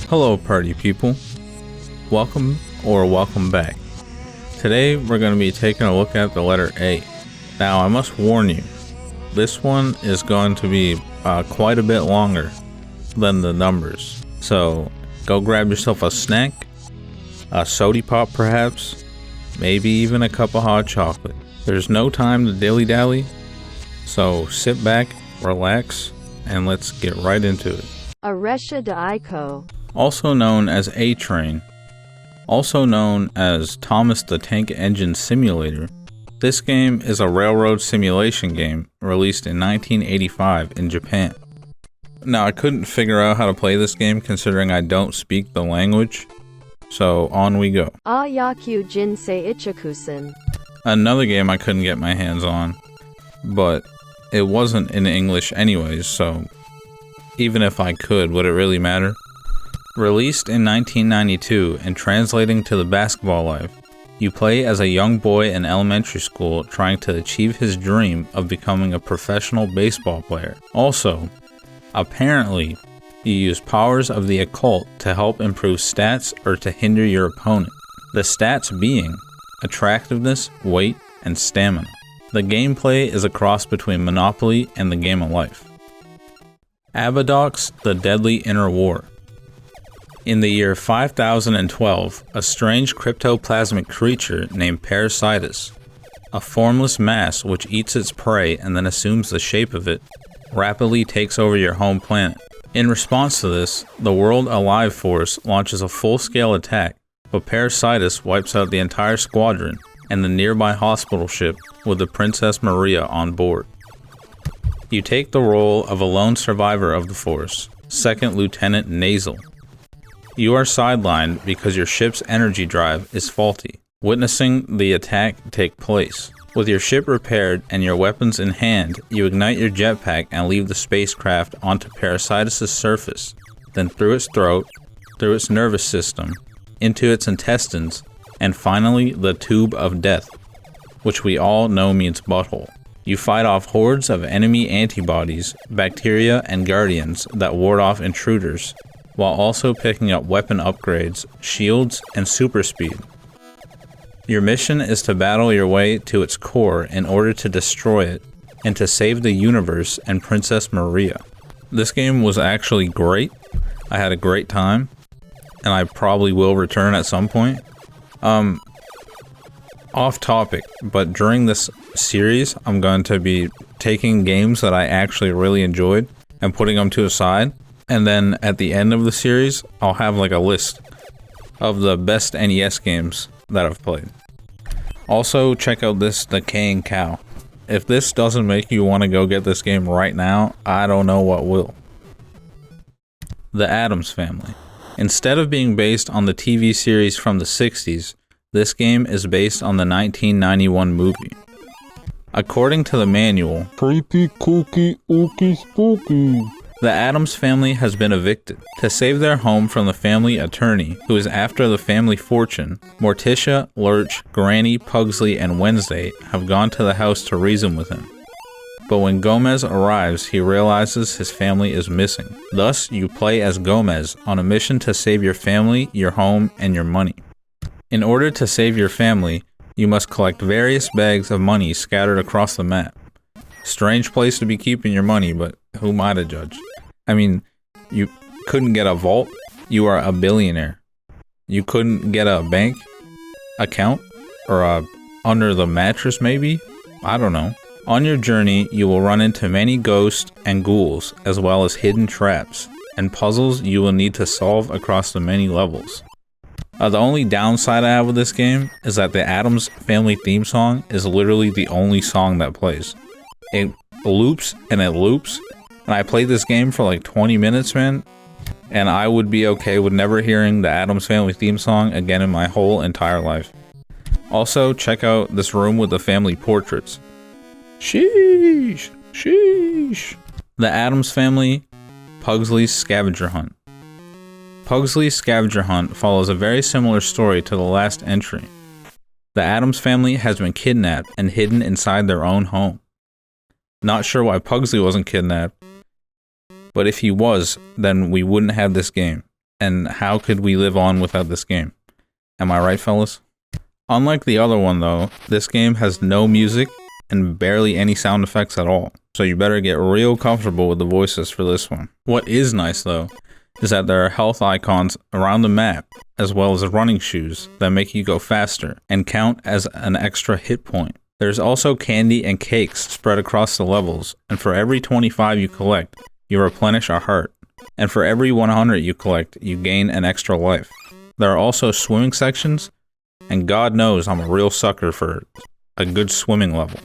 Hello party people, welcome back. Today we're going to be taking a look at the letter A. Now I must warn you, this one is going to be quite a bit longer than the numbers. So go grab yourself a snack, a soda pop perhaps, maybe even a cup of hot chocolate. There's no time to dilly-dally, so sit back, relax, and let's get right into it. Aresha de Ico. Also known as A-Train, also known as Thomas the Tank Engine Simulator, this game is a railroad simulation game released in 1985 in Japan. Now I couldn't figure out how to play this game considering I don't speak the language, so on we go. Ayaku Jinsei Ichikusen. Another game I couldn't get my hands on, but it wasn't in English anyways, so even if I could, would it really matter? Released in 1992 and translating to the basketball life, you play as a young boy in elementary school trying to achieve his dream of becoming a professional baseball player. Also, apparently, you use powers of the occult to help improve stats or to hinder your opponent. The stats being attractiveness, weight, and stamina. The gameplay is a cross between Monopoly and the Game of Life. Abadox, the Deadly Inner War. In the year 5012, a strange cryptoplasmic creature named Parasitus, a formless mass which eats its prey and then assumes the shape of it, rapidly takes over your home planet. In response to this, the World Alive Force launches a full-scale attack, but Parasitus wipes out the entire squadron and the nearby hospital ship with the Princess Maria on board. You take the role of a lone survivor of the Force, Second Lieutenant Nasal. You are sidelined because your ship's energy drive is faulty, witnessing the attack take place. With your ship repaired and your weapons in hand, you ignite your jetpack and leave the spacecraft onto Parasitus' surface, then through its throat, through its nervous system, into its intestines, and finally the tube of death, which we all know means butthole. You fight off hordes of enemy antibodies, bacteria, and guardians that ward off intruders, while also picking up weapon upgrades, shields, and super speed. Your mission is to battle your way to its core in order to destroy it and to save the universe and Princess Maria. This game was actually great. I had a great time, and I probably will return at some point. Off topic, but during this series, I'm going to be taking games that I actually really enjoyed and putting them to the side. And then at the end of the series, I'll have like a list of the best NES games that I've played. Also, check out this Decaying Cow. If this doesn't make you want to go get this game right now, I don't know what will. The Addams Family. Instead of being based on the TV series from the 60s, this game is based on the 1991 movie. According to the manual, Creepy, kooky, ooky, spooky. The Addams family has been evicted. To save their home from the family attorney, who is after the family fortune, Morticia, Lurch, Granny, Pugsley, and Wednesday have gone to the house to reason with him. But when Gomez arrives, he realizes his family is missing. Thus, you play as Gomez on a mission to save your family, your home, and your money. In order to save your family, you must collect various bags of money scattered across the map. Strange place to be keeping your money, but who am I to judge? I mean, you couldn't get a vault? You are a billionaire. You couldn't get a bank account? Or under the mattress maybe? I don't know. On your journey, you will run into many ghosts and ghouls, as well as hidden traps, and puzzles you will need to solve across the many levels. The only downside I have with this game is that the Addams Family theme song is literally the only song that plays. It loops and it loops, and I played this game for like 20 minutes, man, and I would be okay with never hearing the Addams Family theme song again in my whole entire life. Also, check out this room with the family portraits. Sheesh, sheesh. The Addams Family, Pugsley's Scavenger Hunt. Pugsley's Scavenger Hunt follows a very similar story to the last entry. The Addams Family has been kidnapped and hidden inside their own home. Not sure why Pugsley wasn't kidnapped, but if he was, then we wouldn't have this game. and how could we live on without this game? Am I right, fellas? Unlike the other one though, this game has no music and barely any sound effects at all, so you better get real comfortable with the voices for this one. What is nice though, is that there are health icons around the map, as well as running shoes that make you go faster and count as an extra hit point. There's also candy and cakes spread across the levels, and for every 25 you collect, you replenish a heart, and for every 100 you collect, you gain an extra life. There are also swimming sections, and God knows I'm a real sucker for a good swimming level.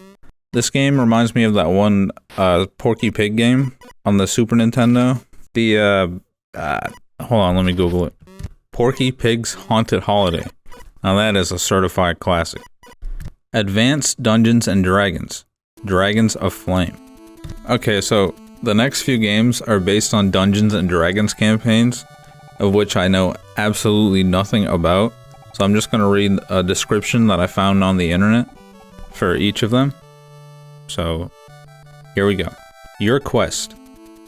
This game reminds me of that one Porky Pig game on the Super Nintendo. Hold on, let me Google it. Porky Pig's Haunted Holiday. Now that is a certified classic. Advanced Dungeons and Dragons. Dragons of Flame. Okay, so the next few games are based on Dungeons and Dragons campaigns, of which I know absolutely nothing about. So I'm just going to read a description that I found on the internet for each of them. So here we go. Your quest.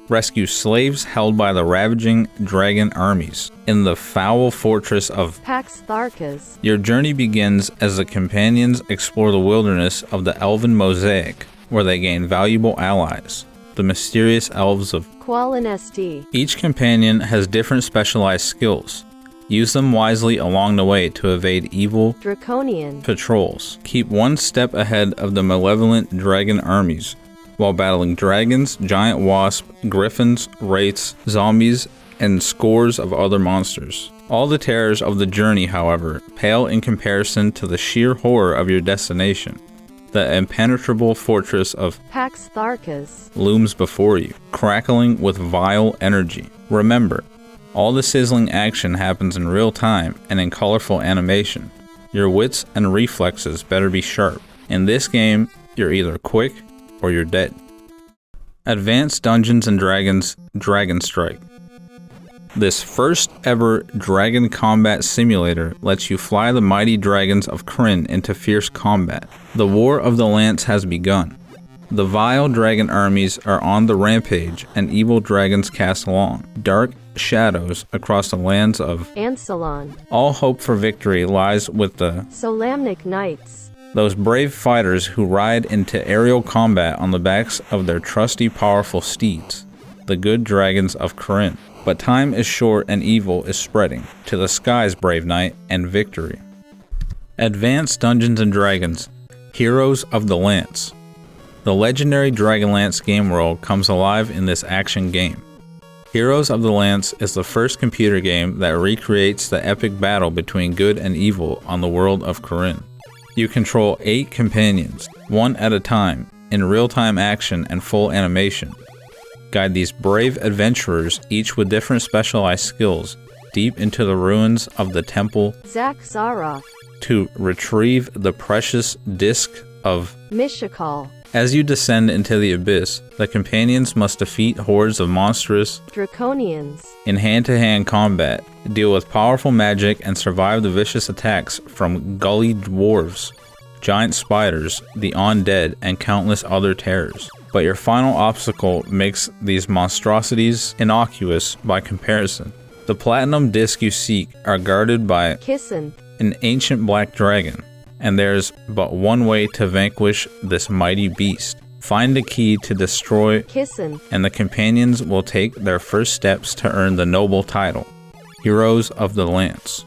Rescue slaves held by the ravaging dragon armies in the foul fortress of Pax Tharkas. Your journey begins as the companions explore the wilderness of the Elven Mosaic, where they gain valuable allies, the mysterious elves of Qualinesti. Each companion has different specialized skills. Use them wisely along the way to evade evil Draconian patrols. Keep one step ahead of the malevolent dragon armies while battling dragons, giant wasps, griffins, wraiths, zombies, and scores of other monsters. All the terrors of the journey, however, pale in comparison to the sheer horror of your destination. The impenetrable fortress of Pax Tharkas looms before you, crackling with vile energy. Remember, all the sizzling action happens in real time and in colorful animation. Your wits and reflexes better be sharp. In this game, you're either quick or you're dead. Advanced Dungeons and Dragons Dragon Strike. This first ever dragon combat simulator lets you fly the mighty dragons of Krynn into fierce combat. The War of the Lance has begun. The vile dragon armies are on the rampage, and evil dragons cast long, dark shadows across the lands of Ansalon. All hope for victory lies with the Solamnic Knights. Those brave fighters who ride into aerial combat on the backs of their trusty powerful steeds, the good dragons of Krynn. But time is short and evil is spreading. To the skies, brave knight, and victory. Advanced Dungeons and Dragons Heroes of the Lance. The legendary Dragonlance game world comes alive in this action game. Heroes of the Lance is the first computer game that recreates the epic battle between good and evil on the world of Krynn. You control 8 companions, one at a time, in real-time action and full animation. Guide these brave adventurers, each with different specialized skills, deep into the ruins of the temple Zak Zaroff. to retrieve the precious disc of Mishakal. As you descend into the abyss, the companions must defeat hordes of monstrous Draconians. in hand-to-hand combat, deal with powerful magic, and survive the vicious attacks from gully dwarves, giant spiders, the undead, and countless other terrors. But your final obstacle makes these monstrosities innocuous by comparison. The platinum disc you seek are guarded by Kissin. an ancient black dragon, and there's but one way to vanquish this mighty beast. Find the key to destroy, Kissin. and the companions will take their first steps to earn the noble title, Heroes of the Lance.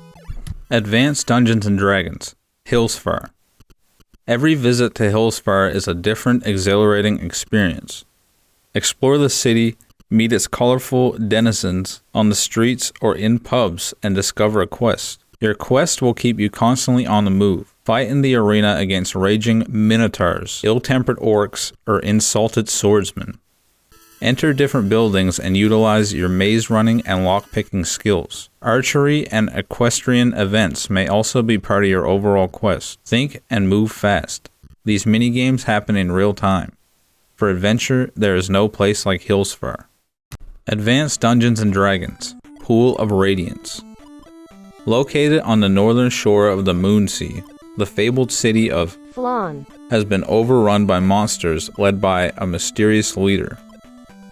Advanced Dungeons and Dragons Hillsfar. Every visit to Hillsfar is a different, exhilarating experience. Explore the city, meet its colorful denizens on the streets or in pubs, and discover a quest. Your quest will keep you constantly on the move. Fight in the arena against raging minotaurs, ill-tempered orcs, or insulted swordsmen. Enter different buildings and utilize your maze running and lock-picking skills. Archery and equestrian events may also be part of your overall quest. Think and move fast. These minigames happen in real time. For adventure, there is no place like Hillsfar. Advanced Dungeons and Dragons Pool of Radiance. Located on the northern shore of the Moonsea, the fabled city of Flan. has been overrun by monsters led by a mysterious leader.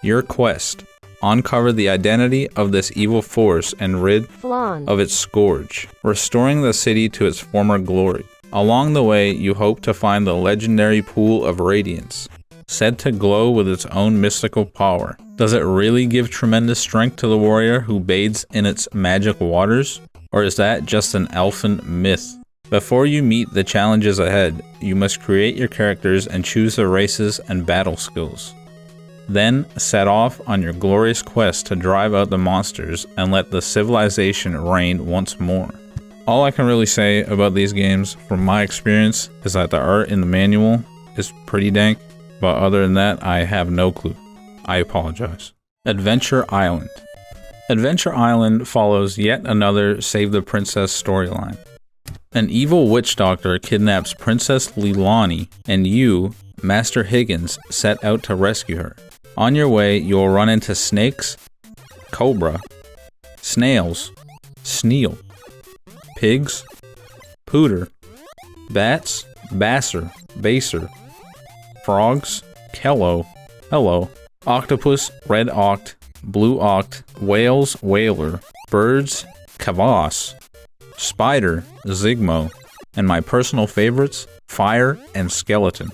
Your quest: Uncover the identity of this evil force and rid Flan. of its scourge, restoring the city to its former glory. Along the way, you hope to find the legendary pool of radiance, said to glow with its own mystical power. Does it really give tremendous strength to the warrior who bathes in its magic waters? Or is that just an elfin myth? Before you meet the challenges ahead, you must create your characters and choose their races and battle skills. Then set off on your glorious quest to drive out the monsters and let the civilization reign once more. All I can really say about these games from my experience is that the art in the manual is pretty dank, but other than that, I have no clue. I apologize. Adventure Island. Adventure Island follows yet another Save the Princess storyline. An evil witch doctor kidnaps Princess Leilani, and you, Master Higgins, set out to rescue her. On your way, you will run into snakes, cobra, snails, sneal, pigs, pooter, bats, basser, baser, frogs, kello, hello, octopus, red oct, blue oct, whales, whaler, birds, kavass, spider, zigmo, and my personal favorites, fire and skeleton.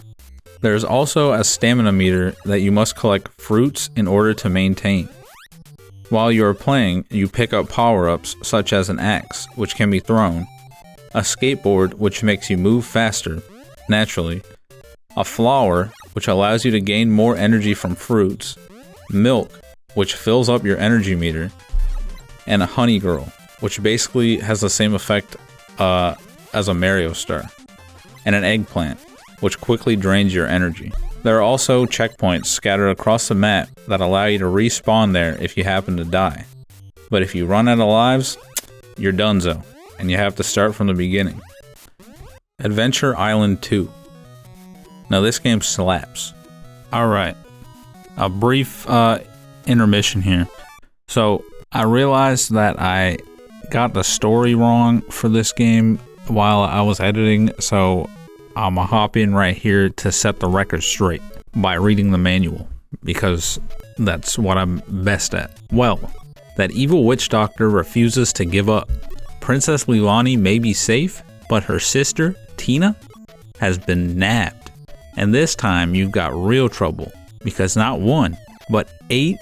There's also a stamina meter that you must collect fruits in order to maintain. While you are playing, you pick up power-ups such as an axe, which can be thrown, a skateboard, which makes you move faster, naturally, a flower, which allows you to gain more energy from fruits, milk, which fills up your energy meter, and a honey girl, which basically has the same effect as a Mario star, and an eggplant, which quickly drains your energy. There are also checkpoints scattered across the map that allow you to respawn there if you happen to die. But if you run out of lives, you're donezo, and you have to start from the beginning. Adventure Island 2. Now this game slaps. Alright, a brief intermission here. So I realized that I got the story wrong for this game while I was editing, so I'm gonna hop in right here to set the record straight by reading the manual, because that's what I'm best at. Well, that evil witch doctor refuses to give up. Princess Leilani may be safe, but her sister, Tina, has been nabbed. And this time you've got real trouble, because not one, but 8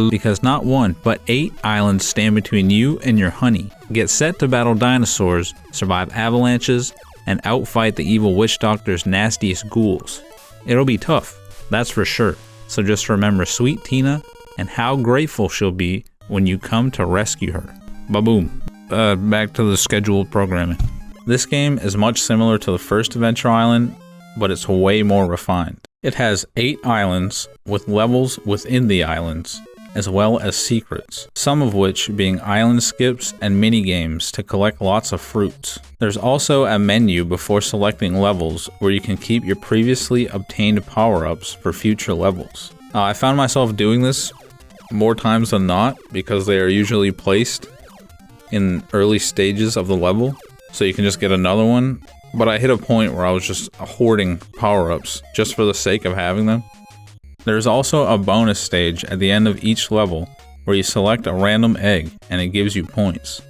because not one, but 8 islands stand between you and your honey. Get set to battle dinosaurs, survive avalanches, and outfight the evil witch doctor's nastiest ghouls. It'll be tough, that's for sure. So just remember sweet Tina and how grateful she'll be when you come to rescue her. Ba-boom. Back to the scheduled programming. This game is much similar to the first Adventure Island, but it's way more refined. It has 8 islands with levels within the islands, as well as secrets, some of which being island skips and mini games to collect lots of fruits. There's also a menu before selecting levels where you can keep your previously obtained power-ups for future levels. I found myself doing this more times than not because they are usually placed in early stages of the level, so you can just get another one. But I hit a point where I was just hoarding power-ups just for the sake of having them. There's also a bonus stage at the end of each level where you select a random egg and it gives you points.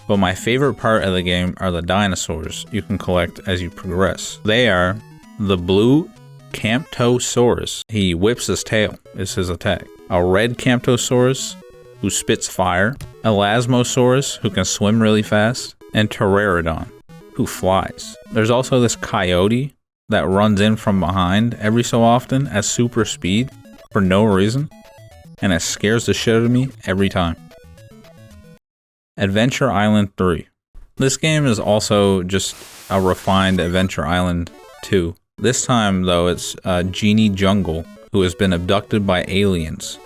But my favorite part of the game are the dinosaurs you can collect as you progress. They are the blue Camptosaurus. He whips his tail, is his attack. A red Camptosaurus who spits fire. Elasmosaurus who can swim really fast. And Pteranodon who flies. There's also this coyote that runs in from behind every so often at super speed for no reason, and it scares the shit out of me every time. Adventure Island 3. This game is also just a refined Adventure Island 2. This time though it's Genie Jungle who has been abducted by aliens.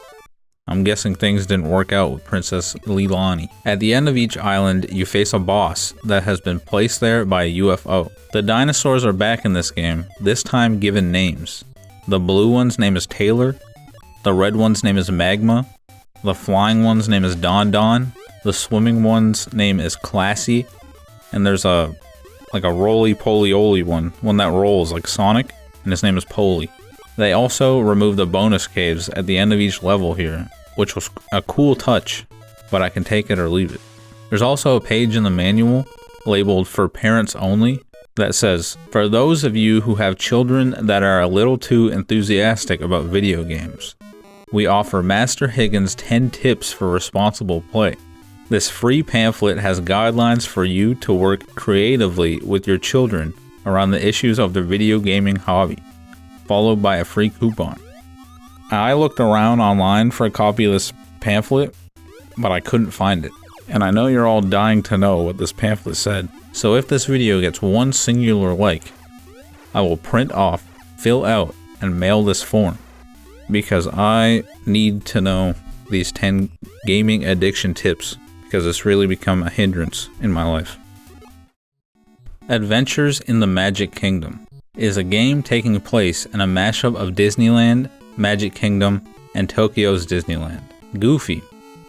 I'm guessing things didn't work out with Princess Leilani. At the end of each island, you face a boss that has been placed there by a UFO. The dinosaurs are back in this game, this time given names. The blue one's name is Taylor, the red one's name is Magma, the flying one's name is Don Don, the swimming one's name is Classy, and there's like a roly-poly-oly one that rolls like Sonic, and his name is Poly. They also removed the bonus caves at the end of each level here, which was a cool touch, but I can take it or leave it. There's also a page in the manual labeled for parents only that says, for those of you who have children that are a little too enthusiastic about video games, we offer Master Higgins' 10 tips for responsible play. This free pamphlet has guidelines for you to work creatively with your children around the issues of the video gaming hobby, followed by a free coupon. I looked around online for a copy of this pamphlet, but I couldn't find it. And I know you're all dying to know what this pamphlet said, so if this video gets one singular like, I will print off, fill out, and mail this form, because I need to know these 10 gaming addiction tips, because it's really become a hindrance in my life. Adventures in the Magic Kingdom is a game taking place in a mashup of Disneyland, Magic Kingdom, and Tokyo's Disneyland. Goofy,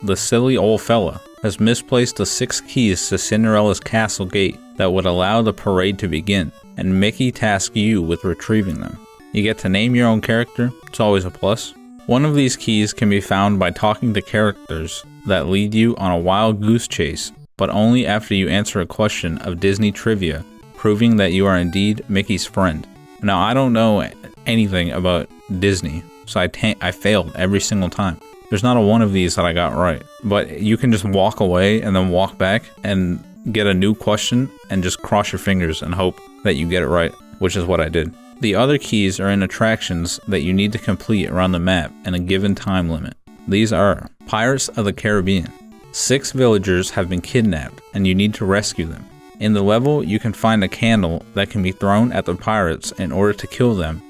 the silly old fella, has misplaced the 6 keys to Cinderella's castle gate that would allow the parade to begin, and Mickey tasks you with retrieving them. You get to name your own character, it's always a plus. One of these keys can be found by talking to characters that lead you on a wild goose chase, but only after you answer a question of Disney trivia, proving that you are indeed Mickey's friend. Now, I don't know anything about Disney, so I failed every single time. There's not a one of these that I got right, but you can just walk away and then walk back and get a new question and just cross your fingers and hope that you get it right, which is what I did. The other keys are in attractions that you need to complete around the map in a given time limit. These are Pirates of the Caribbean. 6 villagers have been kidnapped and you need to rescue them. In the level, you can find a candle that can be thrown at the pirates in order to kill them,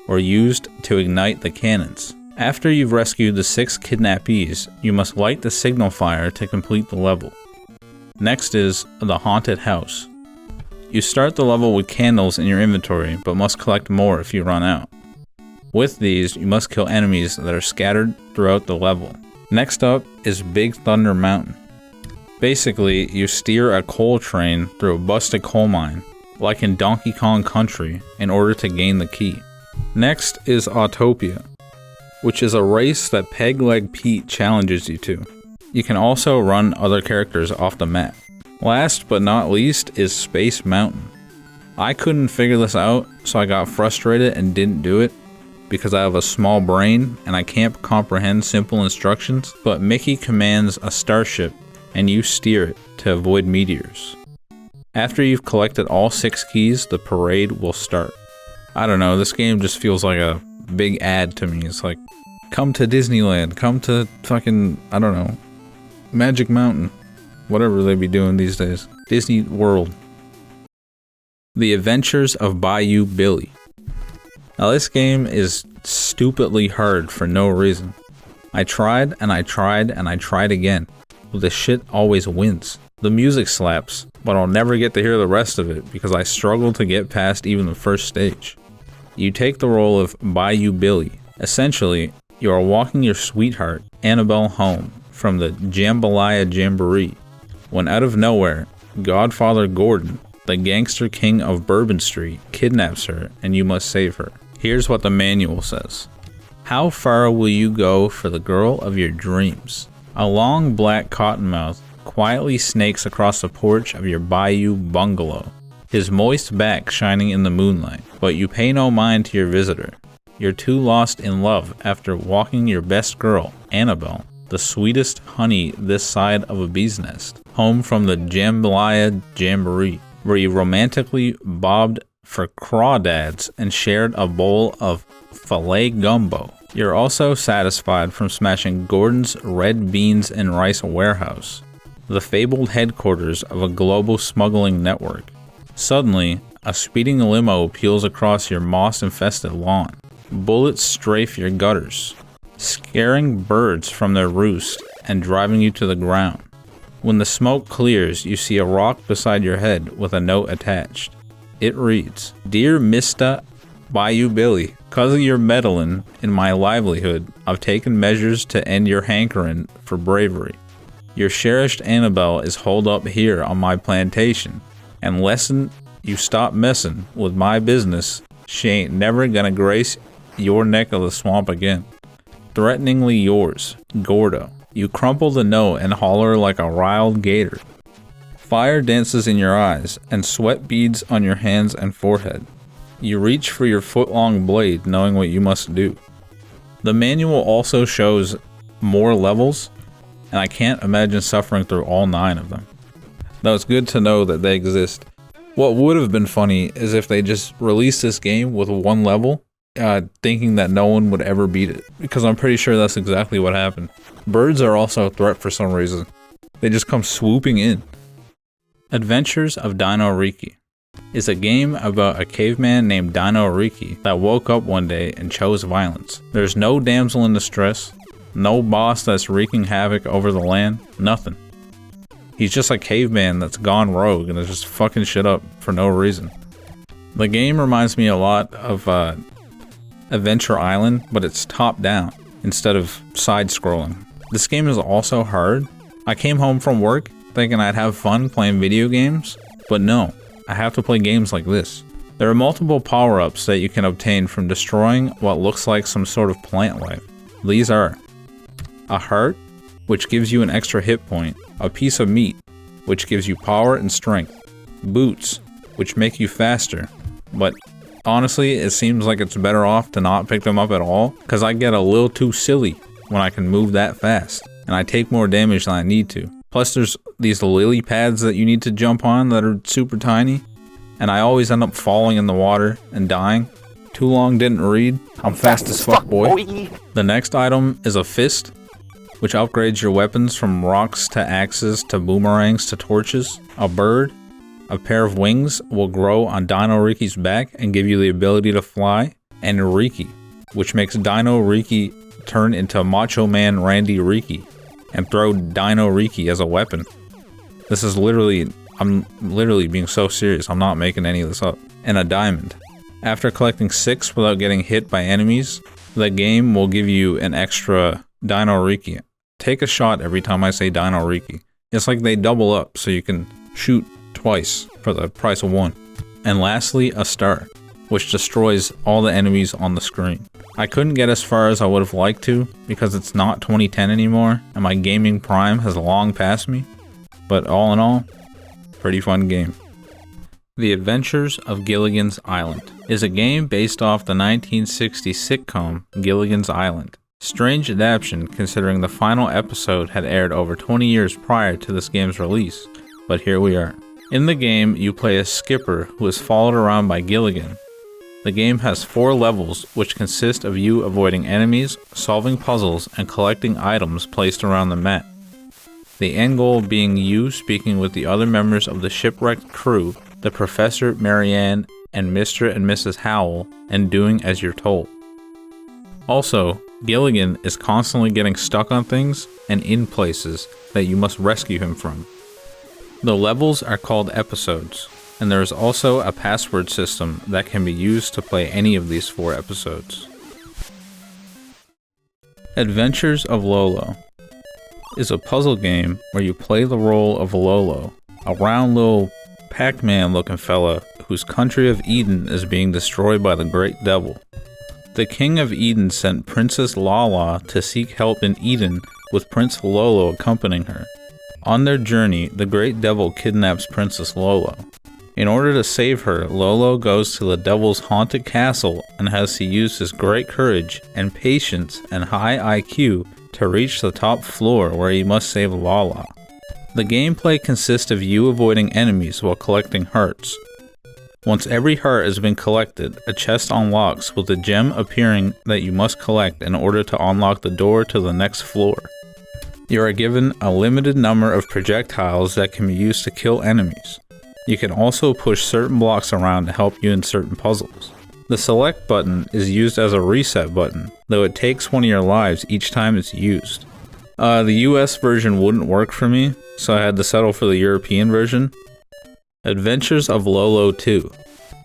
or used to ignite the cannons. After you've rescued the 6 kidnappees, you must light the signal fire to complete the level. Next is the Haunted House. You start the level with candles in your inventory, but must collect more if you run out. With these, you must kill enemies that are scattered throughout the level. Next up is Big Thunder Mountain. Basically, you steer a coal train through a busted coal mine, like in Donkey Kong Country, in order to gain the key. Next is Autopia, which is a race that Peg Leg Pete challenges you to. You can also run other characters off the map. Last but not least is Space Mountain. I couldn't figure this out, so I got frustrated and didn't do it, because I have a small brain and I can't comprehend simple instructions, but Mickey commands a starship and you steer it to avoid meteors. After you've collected all 6 keys, the parade will start. I don't know, this game just feels like a big ad to me. It's like, come to Disneyland, come to fucking, I don't know, Magic Mountain, whatever they be doing these days. Disney World. The Adventures of Bayou Billy. Now this game is stupidly hard for no reason. I tried and I tried and I tried again, but the shit always wins. The music slaps, but I'll never get to hear the rest of it because I struggle to get past even the first stage. You take the role of Bayou Billy. Essentially, you are walking your sweetheart, Annabelle, home from the Jambalaya Jamboree, when out of nowhere, Godfather Gordon, the gangster king of Bourbon Street, kidnaps her and you must save her. Here's what the manual says. How far will you go for the girl of your dreams? A long black cottonmouth quietly snakes across the porch of your Bayou bungalow, his moist back shining in the moonlight, but you pay no mind to your visitor. You're too lost in love after walking your best girl, Annabelle, the sweetest honey this side of a bee's nest, home from the Jambalaya Jamboree, where you romantically bobbed for crawdads and shared a bowl of filet gumbo. You're also satisfied from smashing Gordon's red beans and rice warehouse, the fabled headquarters of a global smuggling network. Suddenly, a speeding limo peels across your moss-infested lawn. Bullets strafe your gutters, scaring birds from their roost and driving you to the ground. When the smoke clears, you see a rock beside your head with a note attached. It reads, Dear Mr. Bayou Billy, 'cause of your meddling in my livelihood, I've taken measures to end your hankering for bravery. Your cherished Annabelle is holed up here on my plantation, and lesson you stop messing with my business, she ain't never gonna grace your neck of the swamp again. Threateningly yours, Gordo. You crumple the note and holler like a riled gator. Fire dances in your eyes, and sweat beads on your hands and forehead. You reach for your foot-long blade, knowing what you must do. The manual also shows more levels, and I can't imagine suffering through all 9 of them. Though it's good to know that they exist. What would have been funny is if they just released this game with 1 level, thinking that no one would ever beat it, because I'm pretty sure that's exactly what happened. Birds are also a threat for some reason. They just come swooping in. Adventures of Dino Riki is a game about a caveman named Dino Riki that woke up one day and chose violence. There's no damsel in distress, no boss that's wreaking havoc over the land, nothing. He's just a caveman that's gone rogue and is just fucking shit up for no reason. The game reminds me a lot of Adventure Island, but it's top down instead of side scrolling. This game is also hard. I came home from work thinking I'd have fun playing video games, but no, I have to play games like this. There are multiple power-ups that you can obtain from destroying what looks like some sort of plant life. These are a heart, which gives you an extra hit point, a piece of meat, which gives you power and strength, boots, which make you faster, but honestly, it seems like it's better off to not pick them up at all, because I get a little too silly when I can move that fast, and I take more damage than I need to. Plus there's these lily pads that you need to jump on that are super tiny, and I always end up falling in the water and dying. Too long didn't read. I'm fast as fuck, boy. The next item is a fist, which upgrades your weapons from rocks to axes to boomerangs to torches. A bird. A pair of wings will grow on Dino Riki's back and give you the ability to fly. And Riki, which makes Dino Riki turn into Macho Man Randy Riki and throw Dino Riki as a weapon. This is I'm literally being so serious, I'm not making any of this up. And a diamond. After collecting 6 without getting hit by enemies, the game will give you an extra Dino Riki. Take a shot every time I say Dino Riki. It's like they double up so you can shoot twice for the price of 1. And lastly, a star, which destroys all the enemies on the screen. I couldn't get as far as I would have liked to because it's not 2010 anymore and my gaming prime has long passed me, but all in all, pretty fun game. The Adventures of Gilligan's Island is a game based off the 1960 sitcom Gilligan's Island. Strange adaptation considering the final episode had aired over 20 years prior to this game's release, but here we are. In the game, you play a skipper who is followed around by Gilligan. The game has 4 levels, which consist of you avoiding enemies, solving puzzles, and collecting items placed around the map. The end goal being you speaking with the other members of the shipwrecked crew, the Professor, Marianne, and Mr. and Mrs. Howell, and doing as you're told. Also, Gilligan is constantly getting stuck on things and in places that you must rescue him from. The levels are called episodes, and there is also a password system that can be used to play any of these 4 episodes. Adventures of Lolo is a puzzle game where you play the role of Lolo, a round little Pac-Man looking fella whose country of Eden is being destroyed by the Great Devil. The King of Eden sent Princess Lala to seek help in Eden with Prince Lolo accompanying her. On their journey, the Great Devil kidnaps Princess Lolo. In order to save her, Lolo goes to the Devil's haunted castle and has to use his great courage and patience and high IQ to reach the top floor where he must save Lala. The gameplay consists of you avoiding enemies while collecting hearts. Once every heart has been collected, a chest unlocks with a gem appearing that you must collect in order to unlock the door to the next floor. You are given a limited number of projectiles that can be used to kill enemies. You can also push certain blocks around to help you in certain puzzles. The select button is used as a reset button, though it takes one of your lives each time it's used. The US version wouldn't work for me, so I had to settle for the European version. Adventures of Lolo 2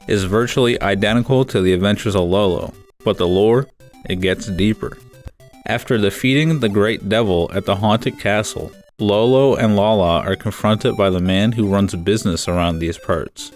is virtually identical to the Adventures of Lolo, but the lore, it gets deeper. After defeating the Great Devil at the haunted castle, Lolo and Lala are confronted by the man who runs business around these parts.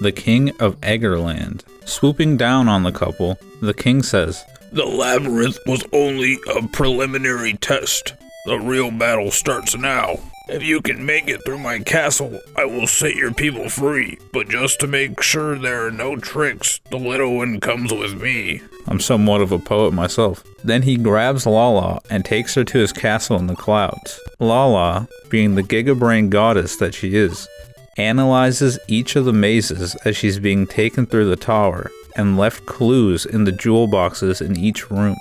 the king of Eggerland. Swooping down on the couple, the king says, "The labyrinth was only a preliminary test. The real battle starts now. If you can make it through my castle, I will set your people free. But just to make sure there are no tricks, the little one comes with me." I'm somewhat of a poet myself. Then he grabs Lala and takes her to his castle in the clouds. Lala, being the gigabrain goddess that she is, analyzes each of the mazes as she's being taken through the tower and left clues in the jewel boxes in each room.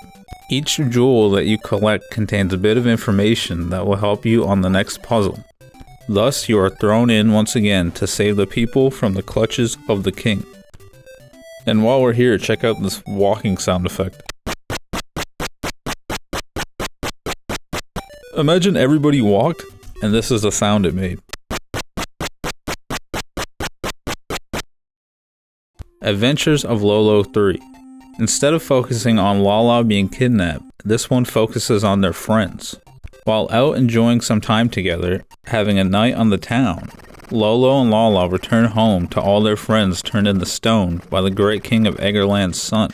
Each jewel that you collect contains a bit of information that will help you on the next puzzle. Thus, you are thrown in once again to save the people from the clutches of the king. And while we're here, check out this walking sound effect. Imagine everybody walked, and this is the sound it made. Adventures of Lolo 3. Instead of focusing on Lala being kidnapped, this one focuses on their friends. While out enjoying some time together, having a night on the town, Lolo and Lala return home to all their friends turned into stone by the great king of Eggerland's son.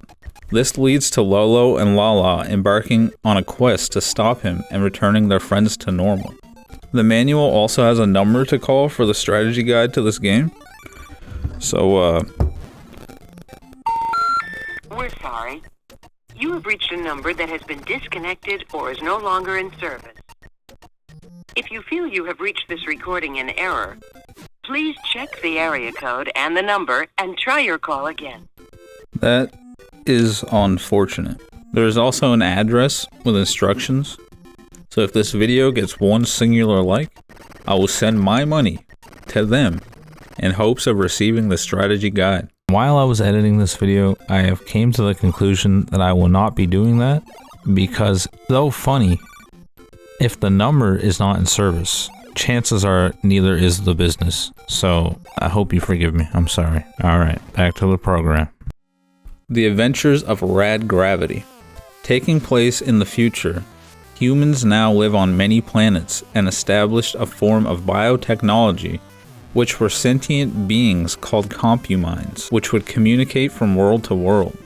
This leads to Lolo and Lala embarking on a quest to stop him and returning their friends to normal. The manual also has a number to call for the strategy guide to this game. So, We're sorry. You have reached a number that has been disconnected or is no longer in service. If you feel you have reached this recording in error, please check the area code and the number and try your call again. that is unfortunate. There is also an address with instructions. So if this video gets one singular like, I will send my money to them in hopes of receiving the strategy guide. While I was editing this video, I have came to the conclusion that I will not be doing that because, though funny, if the number is not in service, chances are neither is the business. So I hope you forgive me. I'm sorry. Alright, back to the program. The Adventures of Rad Gravity. Taking place in the future, humans now live on many planets and established a form of biotechnology which were sentient beings called compumines, which would communicate from world to world.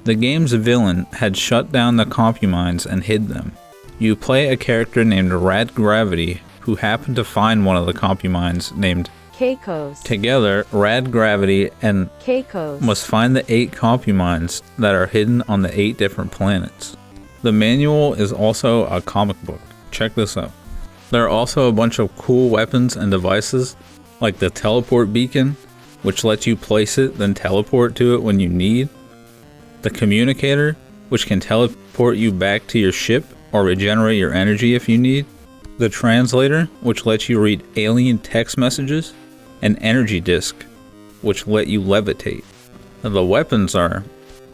The game's villain had shut down the compumines and hid them. You play a character named Rad Gravity who happened to find one of the compumines named Keikos. Together, Rad Gravity and Keikos. must find the 8 compumines that are hidden on the 8 different planets. The manual is also a comic book. Check this out. There are also a bunch of cool weapons and devices, like the teleport beacon, which lets you place it then teleport to it when you need. The communicator, which can teleport you back to your ship or regenerate your energy if you need. The translator, which lets you read alien text messages. An energy disc, which let you levitate. The weapons are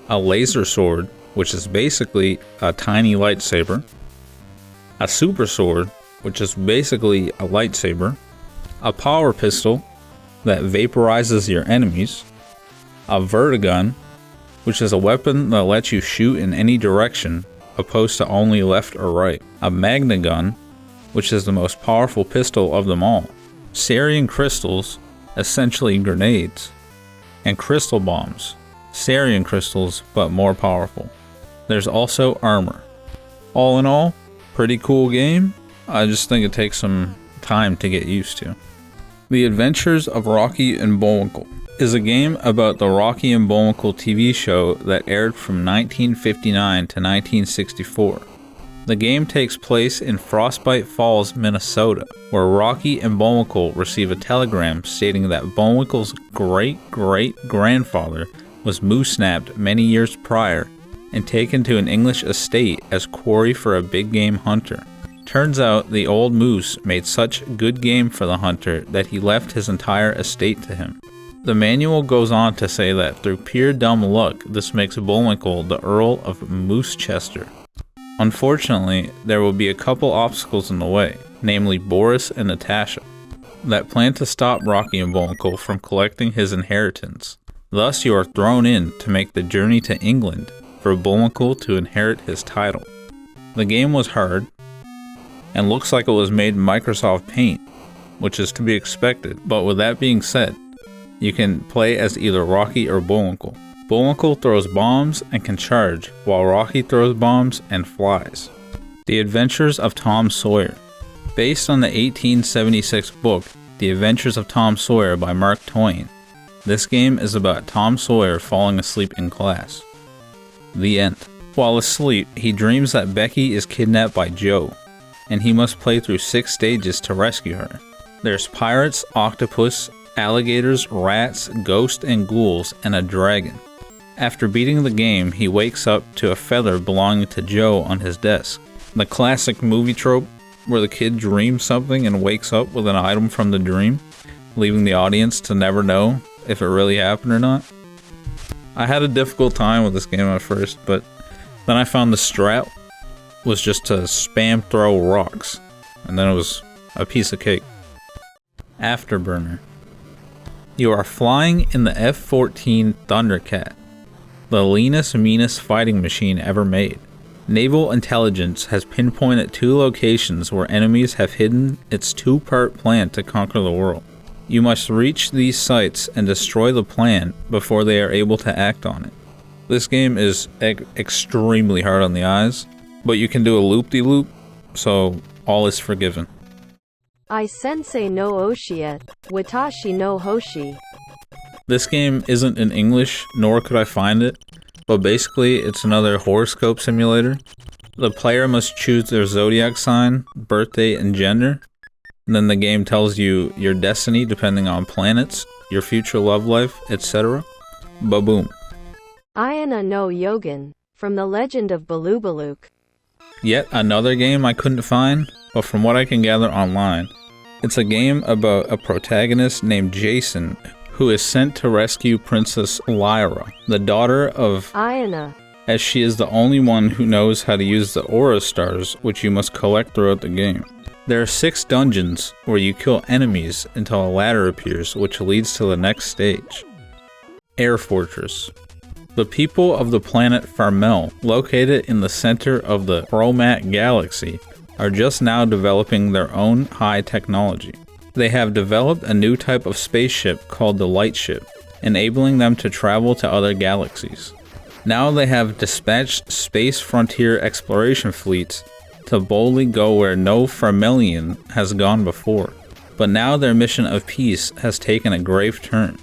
a laser sword, which is basically a tiny lightsaber, a super sword, which is basically a lightsaber, a power pistol that vaporizes your enemies, a vertigun, which is a weapon that lets you shoot in any direction opposed to only left or right, a magnagun, which is the most powerful pistol of them all, Sarian crystals, essentially grenades, and crystal bombs, Sarian crystals but more powerful. There's also armor. All in all, pretty cool game. I just think it takes some time to get used to. The Adventures of Rocky and Bullwinkle is a game about the Rocky and Bullwinkle TV show that aired from 1959 to 1964. The game takes place in Frostbite Falls, Minnesota, where Rocky and Bullwinkle receive a telegram stating that Bullwinkle's great-great-grandfather was moose-snapped many years prior and taken to an English estate as quarry for a big game hunter. Turns out the old moose made such good game for the hunter that he left his entire estate to him. The manual goes on to say that through pure dumb luck, this makes Bullwinkle the Earl of Moosechester. Unfortunately, there will be a couple obstacles in the way, namely Boris and Natasha, that plan to stop Rocky and Bullwinkle from collecting his inheritance. Thus, you are thrown in to make the journey to England for Bullwinkle to inherit his title. The game was hard, and looks like it was made in Microsoft Paint, which is to be expected, but with that being said, You can play as either Rocky or Bullwinkle. Bullwinkle throws bombs and can charge, while Rocky throws bombs and flies. The Adventures of Tom Sawyer. Based on the 1876 book, The Adventures of Tom Sawyer by Mark Twain, this game is about Tom Sawyer falling asleep in class. The end. While asleep, he dreams that Becky is kidnapped by Joe, and he must play through 6 stages to rescue her. There's pirates, octopus, alligators, rats, ghosts and ghouls, and a dragon. After beating the game, he wakes up to a feather belonging to Joe on his desk. The classic movie trope where the kid dreams something and wakes up with an item from the dream, leaving the audience to never know if it really happened or not. I had a difficult time with this game at first, but then I found the strat was just to spam throw rocks, and then it was a piece of cake. Afterburner. You are flying in the F-14 Thundercat, the leanest, meanest fighting machine ever made. Naval intelligence has pinpointed 2 locations where enemies have hidden its 2-part plan to conquer the world. You must reach these sites and destroy the plan before they are able to act on it. This game is extremely hard on the eyes, but you can do a loop-de-loop, so all is forgiven. I sensei no oshiet, watashi no hoshi. This game isn't in English, nor could I find it, but basically it's another horoscope simulator. The player must choose their zodiac sign, birthday, and gender, and then the game tells you your destiny depending on planets, your future love life, etc. Ba-boom. Ayana no Yogan, from the Legend of Baloobaluk. Yet another game I couldn't find, but from what I can gather online, it's a game about a protagonist named Jason who is sent to rescue Princess Lyra, the daughter of Ayana, as she is the only one who knows how to use the aura stars, which you must collect throughout the game. There are 6 dungeons where you kill enemies until a ladder appears, which leads to the next stage. Air Fortress. The people of the planet Farmel, located in the center of the Chromat Galaxy, are just now developing their own high technology. They have developed a new type of spaceship called the Lightship, enabling them to travel to other galaxies. Now they have dispatched space frontier exploration fleets to boldly go where no Farmelian has gone before. But now their mission of peace has taken a grave turn.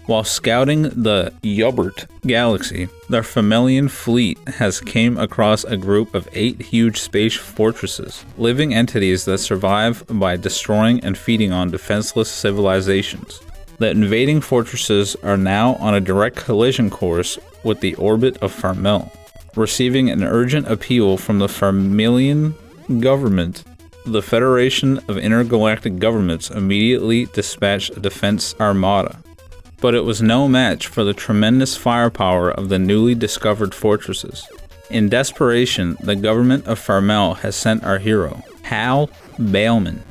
While scouting the Yubert galaxy, their Farmelian fleet has came across a group of 8 huge space fortresses, living entities that survive by destroying and feeding on defenseless civilizations. The invading fortresses are now on a direct collision course with the orbit of Farmel. Receiving an urgent appeal from the Farmelian government, the Federation of Intergalactic Governments immediately dispatched a defense armada. But it was no match for the tremendous firepower of the newly discovered fortresses. In desperation, the government of Farmel has sent our hero, Hal Bailman,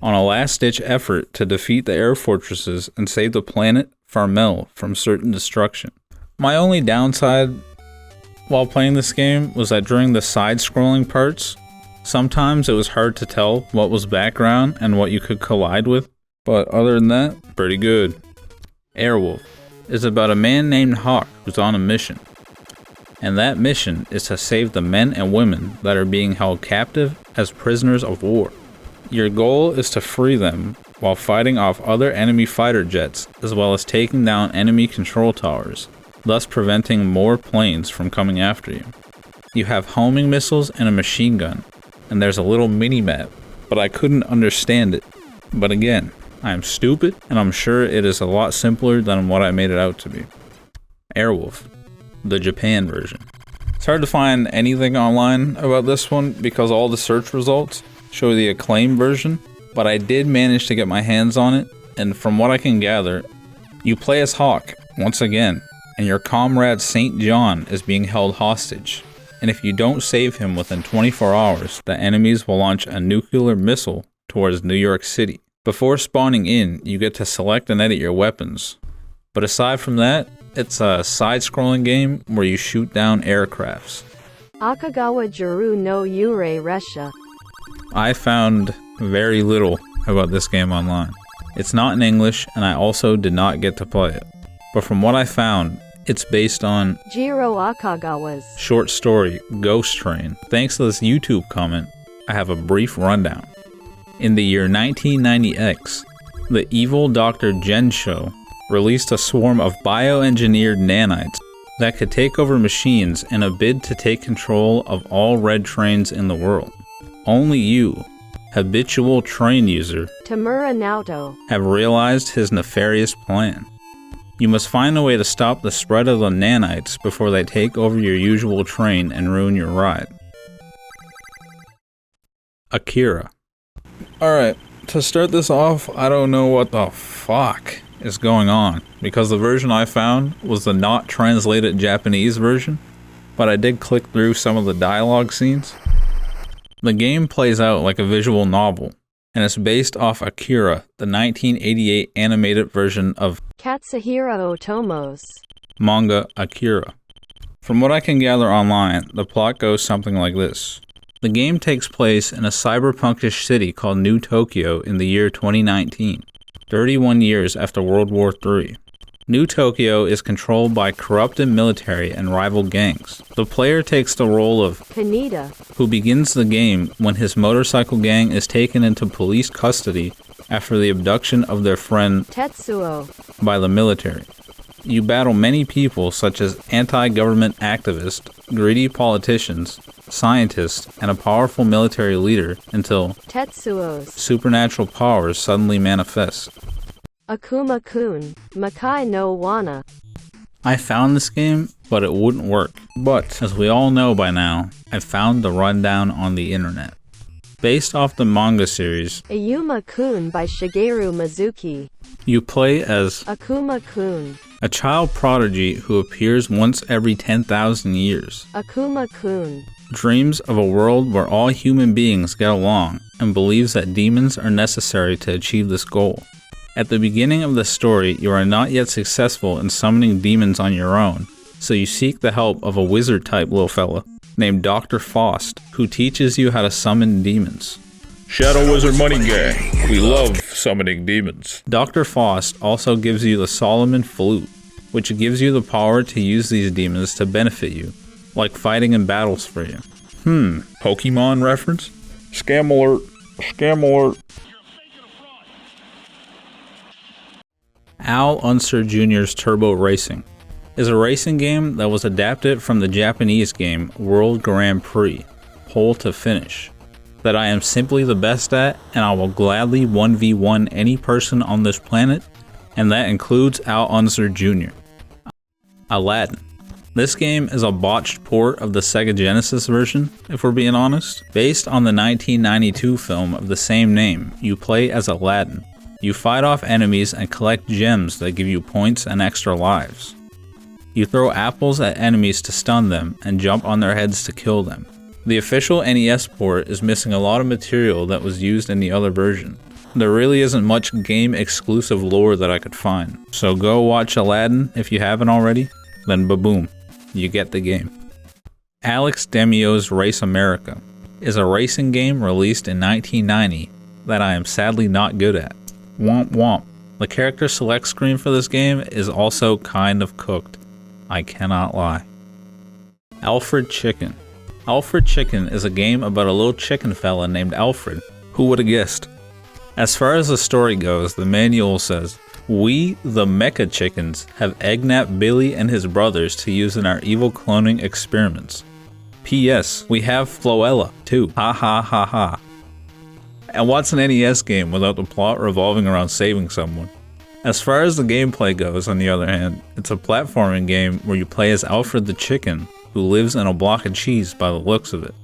on a last-ditch effort to defeat the air fortresses and save the planet Farmel from certain destruction. My only downside while playing this game was that during the side-scrolling parts, sometimes it was hard to tell what was background and what you could collide with, but other than that, pretty good. Airwolf is about a man named Hawk who's on a mission, and that mission is to save the men and women that are being held captive as prisoners of war. Your goal is to free them while fighting off other enemy fighter jets as well as taking down enemy control towers, thus preventing more planes from coming after you. You have homing missiles and a machine gun, and there's a little mini-map, but I couldn't understand it. But again, I am stupid, and I'm sure it is a lot simpler than what I made it out to be. Airwolf, the Japan version. It's hard to find anything online about this one because all the search results show the acclaimed version, but I did manage to get my hands on it, and from what I can gather, you play as Hawk, once again, and your comrade St. John is being held hostage, and if you don't save him within 24 hours, the enemies will launch a nuclear missile towards New York City. Before spawning in, you get to select and edit your weapons. But aside from that, it's a side-scrolling game where you shoot down aircrafts. Akagawa Juru no Yurei Resha. I found very little about this game online. It's not in English, and I also did not get to play it. But from what I found, it's based on Jiro Akagawa's short story Ghost Train. Thanks to this YouTube comment, I have a brief rundown. In the year 1990X, the evil Dr. Gensho released a swarm of bioengineered nanites that could take over machines in a bid to take control of all red trains in the world. Only you, habitual train user, Tamura Naoto, have realized his nefarious plan. You must find a way to stop the spread of the nanites before they take over your usual train and ruin your ride. Akira. Alright, to start this off, I don't know what the fuck is going on, because the version I found was the not translated Japanese version, but I did click through some of the dialogue scenes. The game plays out like a visual novel, and it's based off Akira, the 1988 animated version of Katsuhiro Otomo's manga Akira. From what I can gather online, the plot goes something like this. The game takes place in a cyberpunkish city called New Tokyo in the year 2019, 31 years after World War III. New Tokyo is controlled by corrupted military and rival gangs. The player takes the role of Kaneda, who begins the game when his motorcycle gang is taken into police custody after the abduction of their friend Tetsuo by the military. You battle many people such as anti-government activists, greedy politicians, scientists, and a powerful military leader until Tetsuo's supernatural powers suddenly manifest. Akuma-kun, Makai no Wana. I found this game, but it wouldn't work. But, as we all know by now, I found the rundown on the internet. Based off the manga series, Ayuma-kun by Shigeru Mizuki. you play as Akuma-kun, a child prodigy who appears once every 10,000 years. Akuma-kun, Dreams of a world where all human beings get along and believes that demons are necessary to achieve this goal. At the beginning of the story, you are not yet successful in summoning demons on your own, so you seek the help of a wizard-type little fella named Dr. Faust, who teaches you how to summon demons. Shadow Wizard Money Gang. We love summoning demons. Dr. Faust also gives you the Solomon Flute, which gives you the power to use these demons to benefit you, like fighting in battles for you. Pokemon reference? Scam alert. Scam alert. Al Unser Jr.'s Turbo Racing is a racing game that was adapted from the Japanese game World Grand Prix, Pole to Finish, that I am simply the best at, and I will gladly 1v1 any person on this planet, and that includes Al Unser Jr. Aladdin. This game is a botched port of the Sega Genesis version, if we're being honest. Based on the 1992 film of the same name, you play as Aladdin. You fight off enemies and collect gems that give you points and extra lives. You throw apples at enemies to stun them and jump on their heads to kill them. The official NES port is missing a lot of material that was used in the other version. There really isn't much game-exclusive lore that I could find, so go watch Aladdin if you haven't already, then ba-boom, you get the game. Alex Demio's Race America is a racing game released in 1990 that I am sadly not good at. Womp womp. The character select screen for this game is also kind of cooked. I cannot lie. Alfred Chicken. Alfred Chicken is a game about a little chicken fella named Alfred. Who would have guessed? As far as the story goes, the manual says, "We, the Mecha Chickens, have egnapped Billy and his brothers to use in our evil cloning experiments. P.S. We have Floella, too. Ha ha ha ha." And what's an NES game without the plot revolving around saving someone? As far as the gameplay goes, on the other hand, it's a platforming game where you play as Alfred the Chicken, who lives in a block of cheese by the looks of it.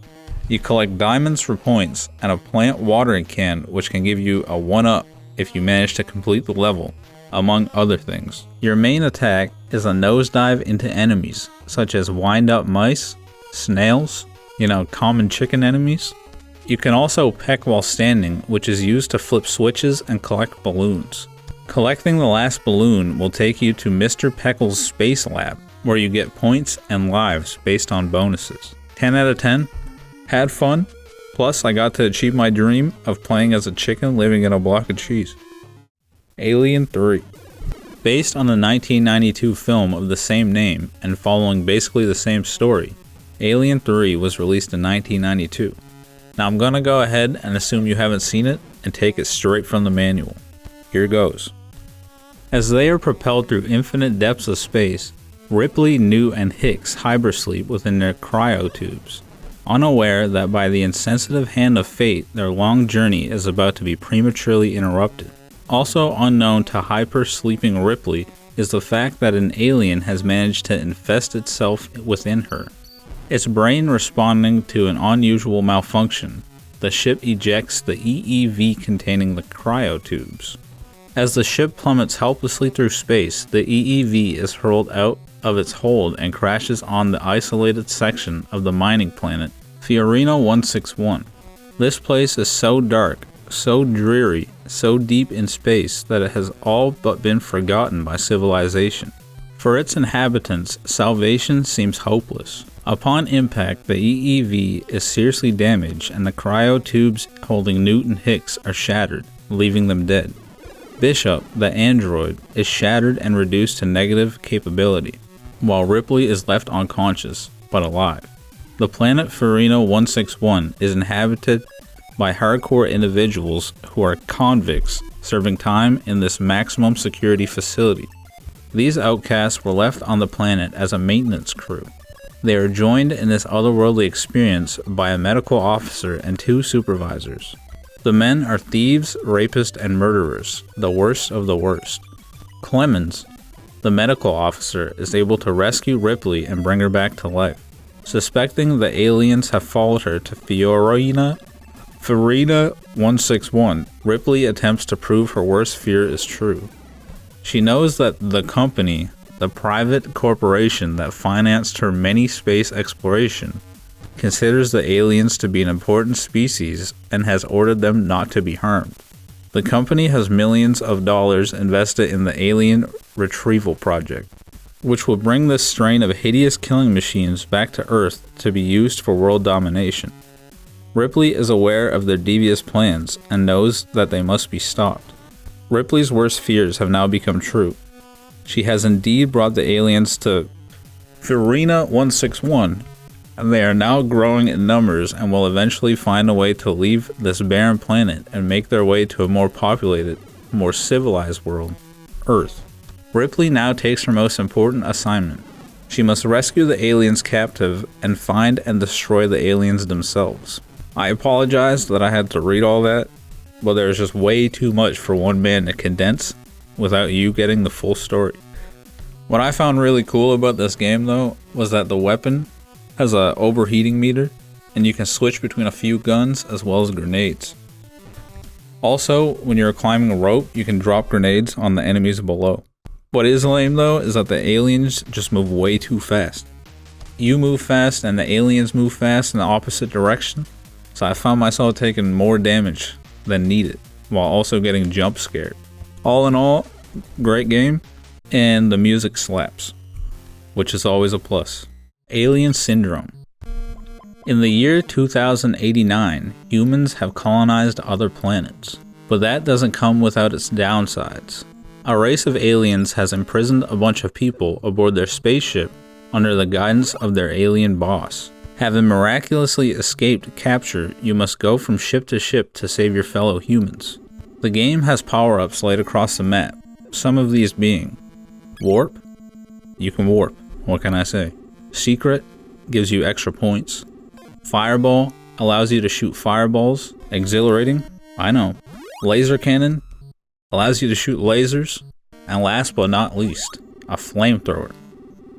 You collect diamonds for points, and a plant watering can which can give you a 1-up if you manage to complete the level, among other things. Your main attack is a nosedive into enemies, such as wind-up mice, snails, common chicken enemies. You can also peck while standing, which is used to flip switches and collect balloons. Collecting the last balloon will take you to Mr. Peckle's Space Lab, where you get points and lives based on bonuses. 10 out of 10. Had fun. Plus, I got to achieve my dream of playing as a chicken living in a block of cheese. Alien 3. Based on the 1992 film of the same name and following basically the same story, Alien 3 was released in 1992. Now I'm gonna go ahead and assume you haven't seen it and take it straight from the manual. Here goes. As they are propelled through infinite depths of space, Ripley, Newt, and Hicks hypersleep within their cryotubes, unaware that by the insensitive hand of fate their long journey is about to be prematurely interrupted. Also unknown to hyper-sleeping Ripley is the fact that an alien has managed to infest itself within her. Its brain responding to an unusual malfunction, the ship ejects the EEV containing the cryotubes. As the ship plummets helplessly through space, the EEV is hurled out of its hold and crashes on the isolated section of the mining planet Fiorina 161. This place is so dark, so dreary, so deep in space that it has all but been forgotten by civilization. For its inhabitants, salvation seems hopeless. Upon impact, the EEV is seriously damaged and the cryotubes holding Newt and Hicks are shattered, leaving them dead. Bishop, the android, is shattered and reduced to negative capability, while Ripley is left unconscious, but alive. The planet Fiorina 161 is inhabited by hardcore individuals who are convicts serving time in this maximum security facility. These outcasts were left on the planet as a maintenance crew. They are joined in this otherworldly experience by a medical officer and 2 supervisors. The men are thieves, rapists, and murderers, the worst of the worst. Clemens, the medical officer, is able to rescue Ripley and bring her back to life. Suspecting the aliens have followed her to Fiorina 161, Ripley attempts to prove her worst fear is true. She knows that the company, the private corporation that financed her many space exploration, considers the aliens to be an important species and has ordered them not to be harmed. The company has millions of dollars invested in the alien retrieval project, which will bring this strain of hideous killing machines back to Earth to be used for world domination. Ripley is aware of their devious plans and knows that they must be stopped. Ripley's worst fears have now become true. She has indeed brought the aliens to Fiorina 161, and they are now growing in numbers and will eventually find a way to leave this barren planet and make their way to a more populated, more civilized world, Earth. Ripley now takes her most important assignment. She must rescue the aliens captive and find and destroy the aliens themselves. I apologize that I had to read all that, but there's just way too much for one man to condense without you getting the full story. What I found really cool about this game though was that the weapon has a overheating meter and you can switch between a few guns as well as grenades. Also, when you're climbing a rope, you can drop grenades on the enemies below. What is lame though is that the aliens just move way too fast. You move fast and the aliens move fast in the opposite direction, so I found myself taking more damage than needed while also getting jump scared. All in all, great game, and the music slaps, which is always a plus. Alien Syndrome. In the year 2089, humans have colonized other planets, but that doesn't come without its downsides. A race of aliens has imprisoned a bunch of people aboard their spaceship under the guidance of their alien boss. Having miraculously escaped capture, you must go from ship to ship to save your fellow humans. The game has power-ups laid across the map, some of these being Warp, you can warp, what can I say? Secret gives you extra points. Fireball allows you to shoot fireballs. Exhilarating, I know. Laser cannon allows you to shoot lasers. And last but not least, a flamethrower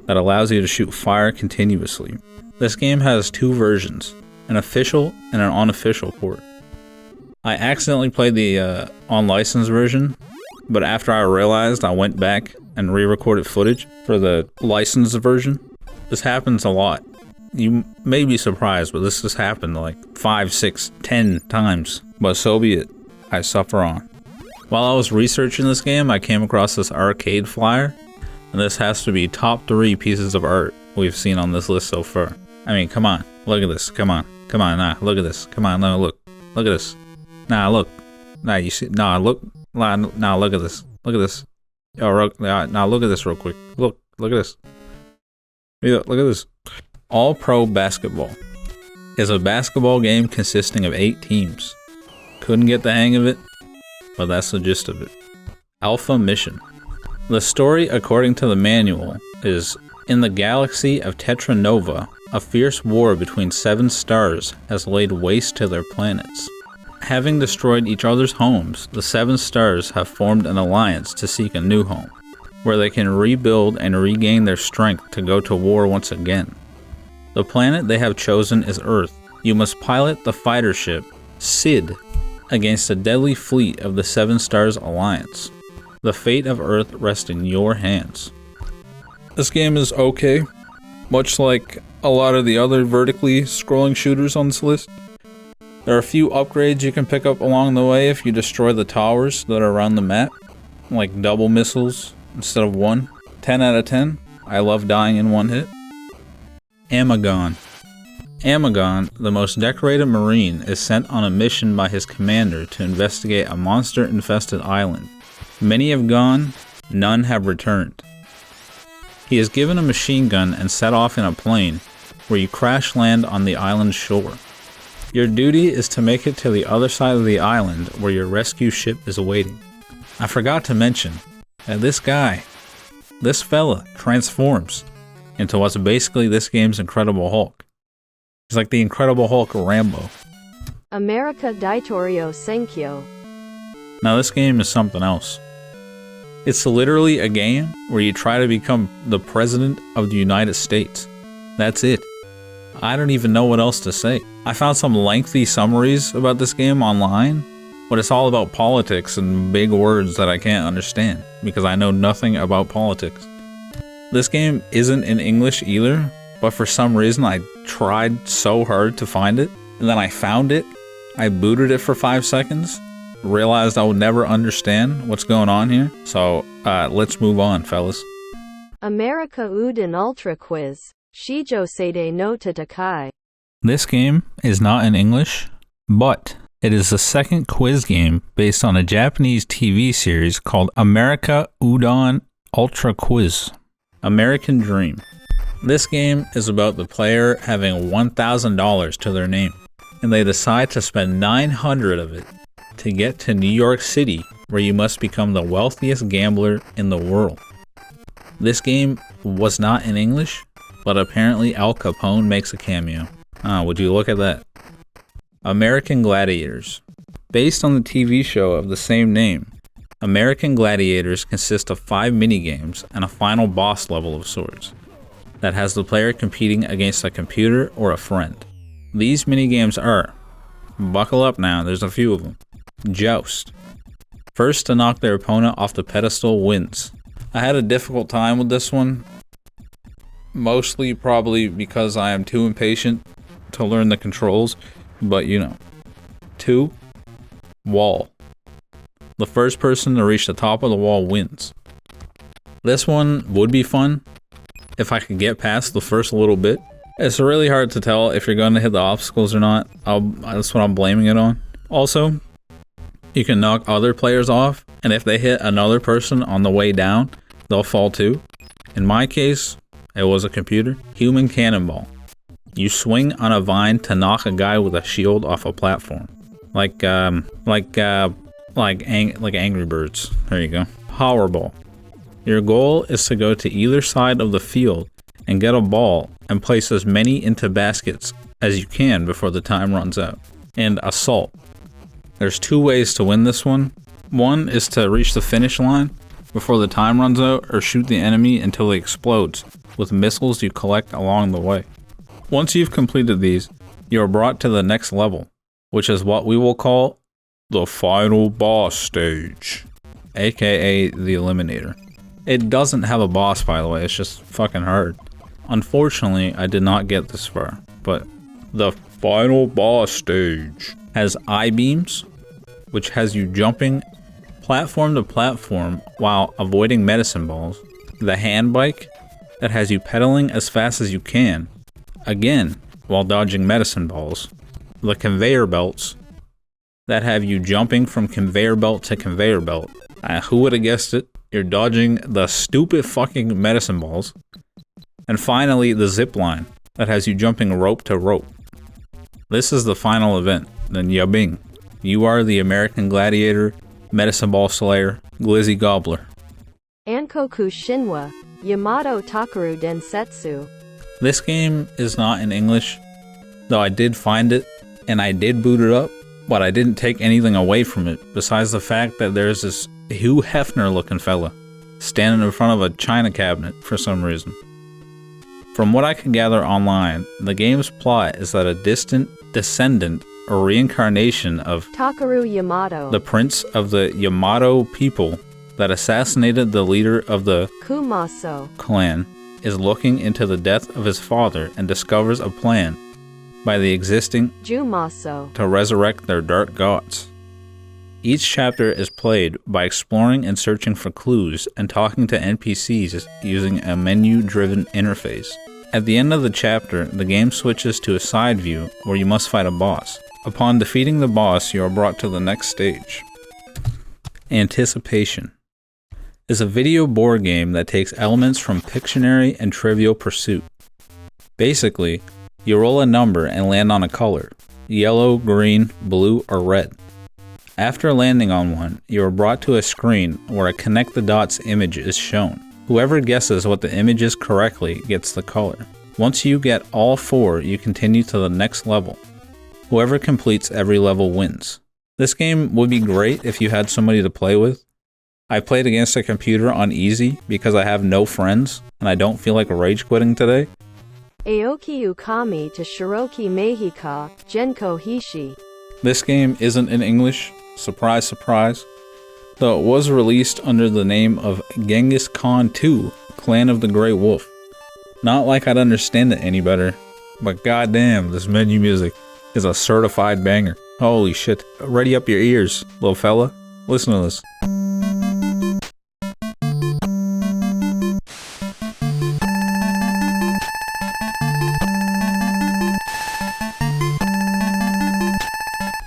that allows you to shoot fire continuously. This game has 2 versions, an official and an unofficial port. I accidentally played the unlicensed version, but after I realized, I went back and re-recorded footage for the licensed version. This happens a lot. You may be surprised, but this has happened like 5, 6, 10 times. But so be it. I suffer on. While I was researching this game, I came across this arcade flyer, and this has to be top 3 pieces of art we've seen on this list so far. I mean, come on, look at this, come on, nah, look at this, come on, no, look at this, nah, look, nah, you see, nah, look at this, Look at this. Oh, now look at this real quick. Look at this. Look at this. All Pro Basketball is a basketball game consisting of 8 teams. Couldn't get the hang of it, but that's the gist of it. Alpha Mission. The story, according to the manual, is in the galaxy of Tetra Nova, a fierce war between 7 stars has laid waste to their planets. Having destroyed each other's homes, the 7 stars have formed an alliance to seek a new home, where they can rebuild and regain their strength to go to war once again. The planet they have chosen is Earth. You must pilot the fighter ship, Sid, against a deadly fleet of the 7 Stars Alliance. The fate of Earth rests in your hands. This game is okay, much like a lot of the other vertically scrolling shooters on this list. There are a few upgrades you can pick up along the way if you destroy the towers that are around the map, like double missiles instead of 1. 10 out of 10. I love dying in 1 hit. Amagon. Amagon, the most decorated Marine, is sent on a mission by his commander to investigate a monster-infested island. Many have gone, none have returned. He is given a machine gun and set off in a plane, where you crash land on the island's shore. Your duty is to make it to the other side of the island where your rescue ship is awaiting. I forgot to mention that this fella, transforms into what's basically this game's Incredible Hulk. He's like the Incredible Hulk Rambo. America Daitorio Senkyo. Now this game is something else. It's literally a game where you try to become the President of the United States. That's it. I don't even know what else to say. I found some lengthy summaries about this game online, but it's all about politics and big words that I can't understand because I know nothing about politics. This game isn't in English either, but for some reason I tried so hard to find it, and then I found it, I booted it for 5 seconds, realized I would never understand what's going on here, so let's move on, fellas. America Uden Ultra Quiz. Shijo Seide no Tatakai. This game is not in English, but it is the second quiz game based on a Japanese TV series called America Udon Ultra Quiz. American Dream. This game is about the player having $1,000 to their name, and they decide to spend $900 of it to get to New York City, where you must become the wealthiest gambler in the world. This game was not in English, but apparently Al Capone makes a cameo. Would you look at that? American Gladiators. Based on the TV show of the same name, American Gladiators consist of 5 minigames and a final boss level of sorts that has the player competing against a computer or a friend. These minigames are, buckle up now, there's a few of them. Joust. First to knock their opponent off the pedestal wins. I had a difficult time with this one, mostly probably because I am too impatient to learn the controls, but you know. 2. Wall. The first person to reach the top of the wall wins. This one would be fun if I could get past the first little bit. It's really hard to tell if you're going to hit the obstacles or not. That's what I'm blaming it on. Also, you can knock other players off, and if they hit another person on the way down, they'll fall too. In my case, it was a computer. Human Cannonball. You swing on a vine to knock a guy with a shield off a platform. Like Angry Birds. There you go. Powerball. Your goal is to go to either side of the field and get a ball and place as many into baskets as you can before the time runs out. And Assault. There's 2 ways to win this one. One is to reach the finish line before the time runs out, or shoot the enemy until he explodes with missiles you collect along the way. Once you've completed these, you are brought to the next level, which is what we will call the final boss stage, aka the Eliminator. It doesn't have a boss, by the way, it's just fucking hard. Unfortunately, I did not get this far, but the final boss stage has I-beams, which has you jumping platform to platform while avoiding medicine balls. The hand bike, that has you pedaling as fast as you can, again, while dodging medicine balls. The conveyor belts, that have you jumping from conveyor belt to conveyor belt. Who would have guessed it? You're dodging the stupid fucking medicine balls. And finally, the zip line that has you jumping rope to rope. This is the final event, the Nyabing. You are the American Gladiator, Medicine Ball Slayer, Glizzy Gobbler. Ankoku Shinwa, Yamato Takaru Densetsu. This game is not in English, though I did find it, and I did boot it up, but I didn't take anything away from it, besides the fact that there's this Hugh Hefner looking fella standing in front of a china cabinet for some reason. From what I can gather online, the game's plot is that a distant descendant or reincarnation of Takaru Yamato, the prince of the Yamato people that assassinated the leader of the Kumaso clan, is looking into the death of his father and discovers a plan by the existing Jumaso to resurrect their dark gods. Each chapter is played by exploring and searching for clues and talking to NPCs using a menu-driven interface. At the end of the chapter, the game switches to a side view where you must fight a boss. Upon defeating the boss, you are brought to the next stage. Anticipation is a video board game that takes elements from Pictionary and Trivial Pursuit. Basically, you roll a number and land on a color: yellow, green, blue, or red. After landing on one, you are brought to a screen where a connect the dots image is shown. Whoever guesses what the image is correctly gets the color. Once you get all 4, you continue to the next level. Whoever completes every level wins. This game would be great if you had somebody to play with. I played against a computer on easy because I have no friends and I don't feel like rage quitting today. Aoki Ukami to Shiroki Meihika, Genko Hishi. This game isn't in English, surprise surprise, though it was released under the name of Genghis Khan 2, Clan of the Grey Wolf. Not like I'd understand it any better, but goddamn, this menu music is a certified banger. Holy shit, ready up your ears, little fella. Listen to this.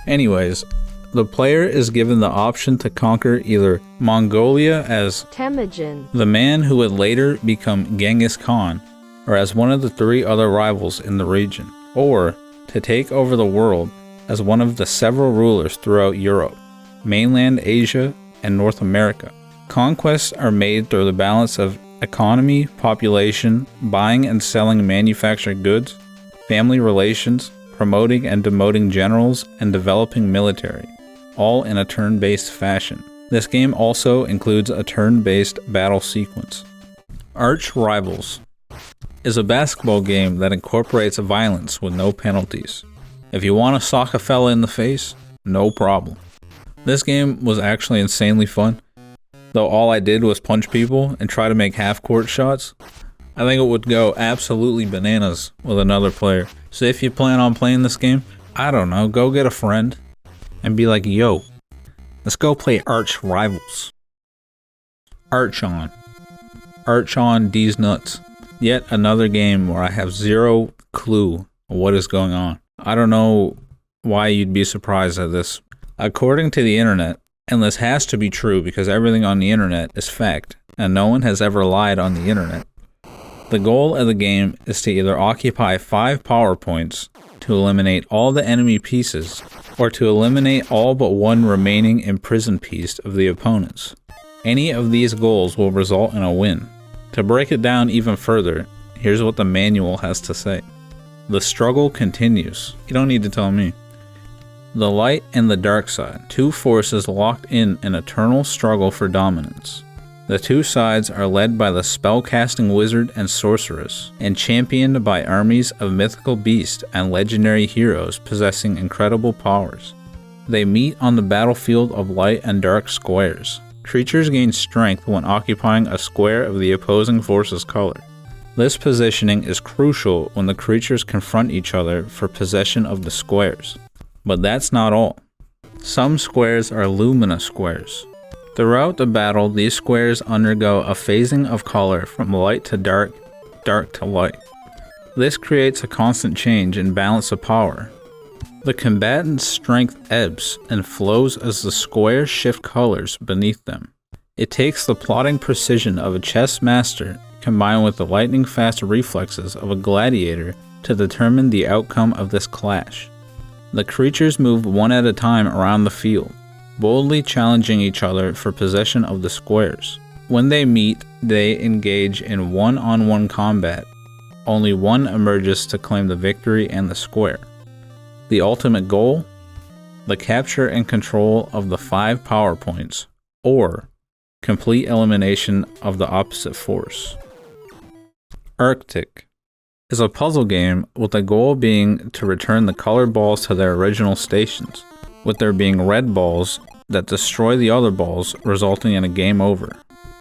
Anyways, the player is given the option to conquer either Mongolia as Temujin, the man who would later become Genghis Khan, or as one of the 3 other rivals in the region, or to take over the world as one of the several rulers throughout Europe, mainland Asia, and North America. Conquests are made through the balance of economy, population, buying and selling manufactured goods, family relations, promoting and demoting generals, and developing military, all in a turn-based fashion. This game also includes a turn-based battle sequence. Arch Rivals is a basketball game that incorporates violence with no penalties. If you want to sock a fella in the face, no problem. This game was actually insanely fun, though all I did was punch people and try to make half-court shots. I think it would go absolutely bananas with another player. So if you plan on playing this game, I don't know, go get a friend and be like, yo, let's go play Arch Rivals. Arch on D's nuts. Yet another game where I have zero clue what is going on. I don't know why you'd be surprised at this. According to the internet, and this has to be true because everything on the internet is fact, and no one has ever lied on the internet. The goal of the game is to either occupy 5 power points to eliminate all the enemy pieces, or to eliminate all but one remaining imprisoned piece of the opponents. Any of these goals will result in a win. To break it down even further, here's what the manual has to say. The struggle continues. You don't need to tell me. The light and the dark side, 2 forces locked in an eternal struggle for dominance. The 2 sides are led by the spellcasting wizard and sorceress, and championed by armies of mythical beasts and legendary heroes possessing incredible powers. They meet on the battlefield of light and dark squares. Creatures gain strength when occupying a square of the opposing force's color. This positioning is crucial when the creatures confront each other for possession of the squares. But that's not all. Some squares are lumina squares. Throughout the battle, these squares undergo a phasing of color from light to dark, dark to light. This creates a constant change in balance of power. The combatant's strength ebbs and flows as the squares shift colors beneath them. It takes the plotting precision of a chess master combined with the lightning-fast reflexes of a gladiator to determine the outcome of this clash. The creatures move one at a time around the field, boldly challenging each other for possession of the squares. When they meet, they engage in one-on-one combat. Only one emerges to claim the victory and the square. The ultimate goal? The capture and control of the 5 power points, or complete elimination of the opposite force. Arctic is a puzzle game with the goal being to return the colored balls to their original stations, with there being red balls that destroy the other balls, resulting in a game over.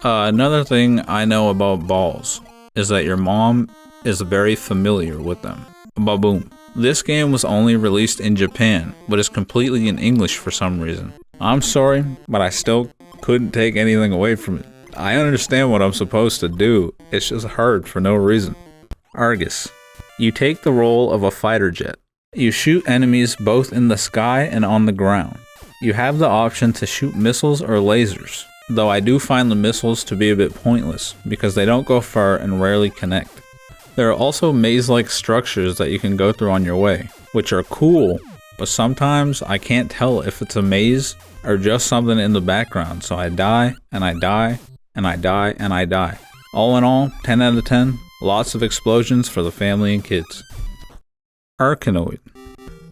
Another thing I know about balls is that your mom is very familiar with them. Ba-boom. This game was only released in Japan, but is completely in English for some reason. I'm sorry, but I still couldn't take anything away from it. I understand what I'm supposed to do, it's just hard for no reason. Argus. You take the role of a fighter jet. You shoot enemies both in the sky and on the ground. You have the option to shoot missiles or lasers, though I do find the missiles to be a bit pointless because they don't go far and rarely connect. There are also maze-like structures that you can go through on your way, which are cool, but sometimes I can't tell if it's a maze or just something in the background, so I die, and I die, and I die, and I die. All in all, 10 out of 10, lots of explosions for the family and kids. Arkanoid.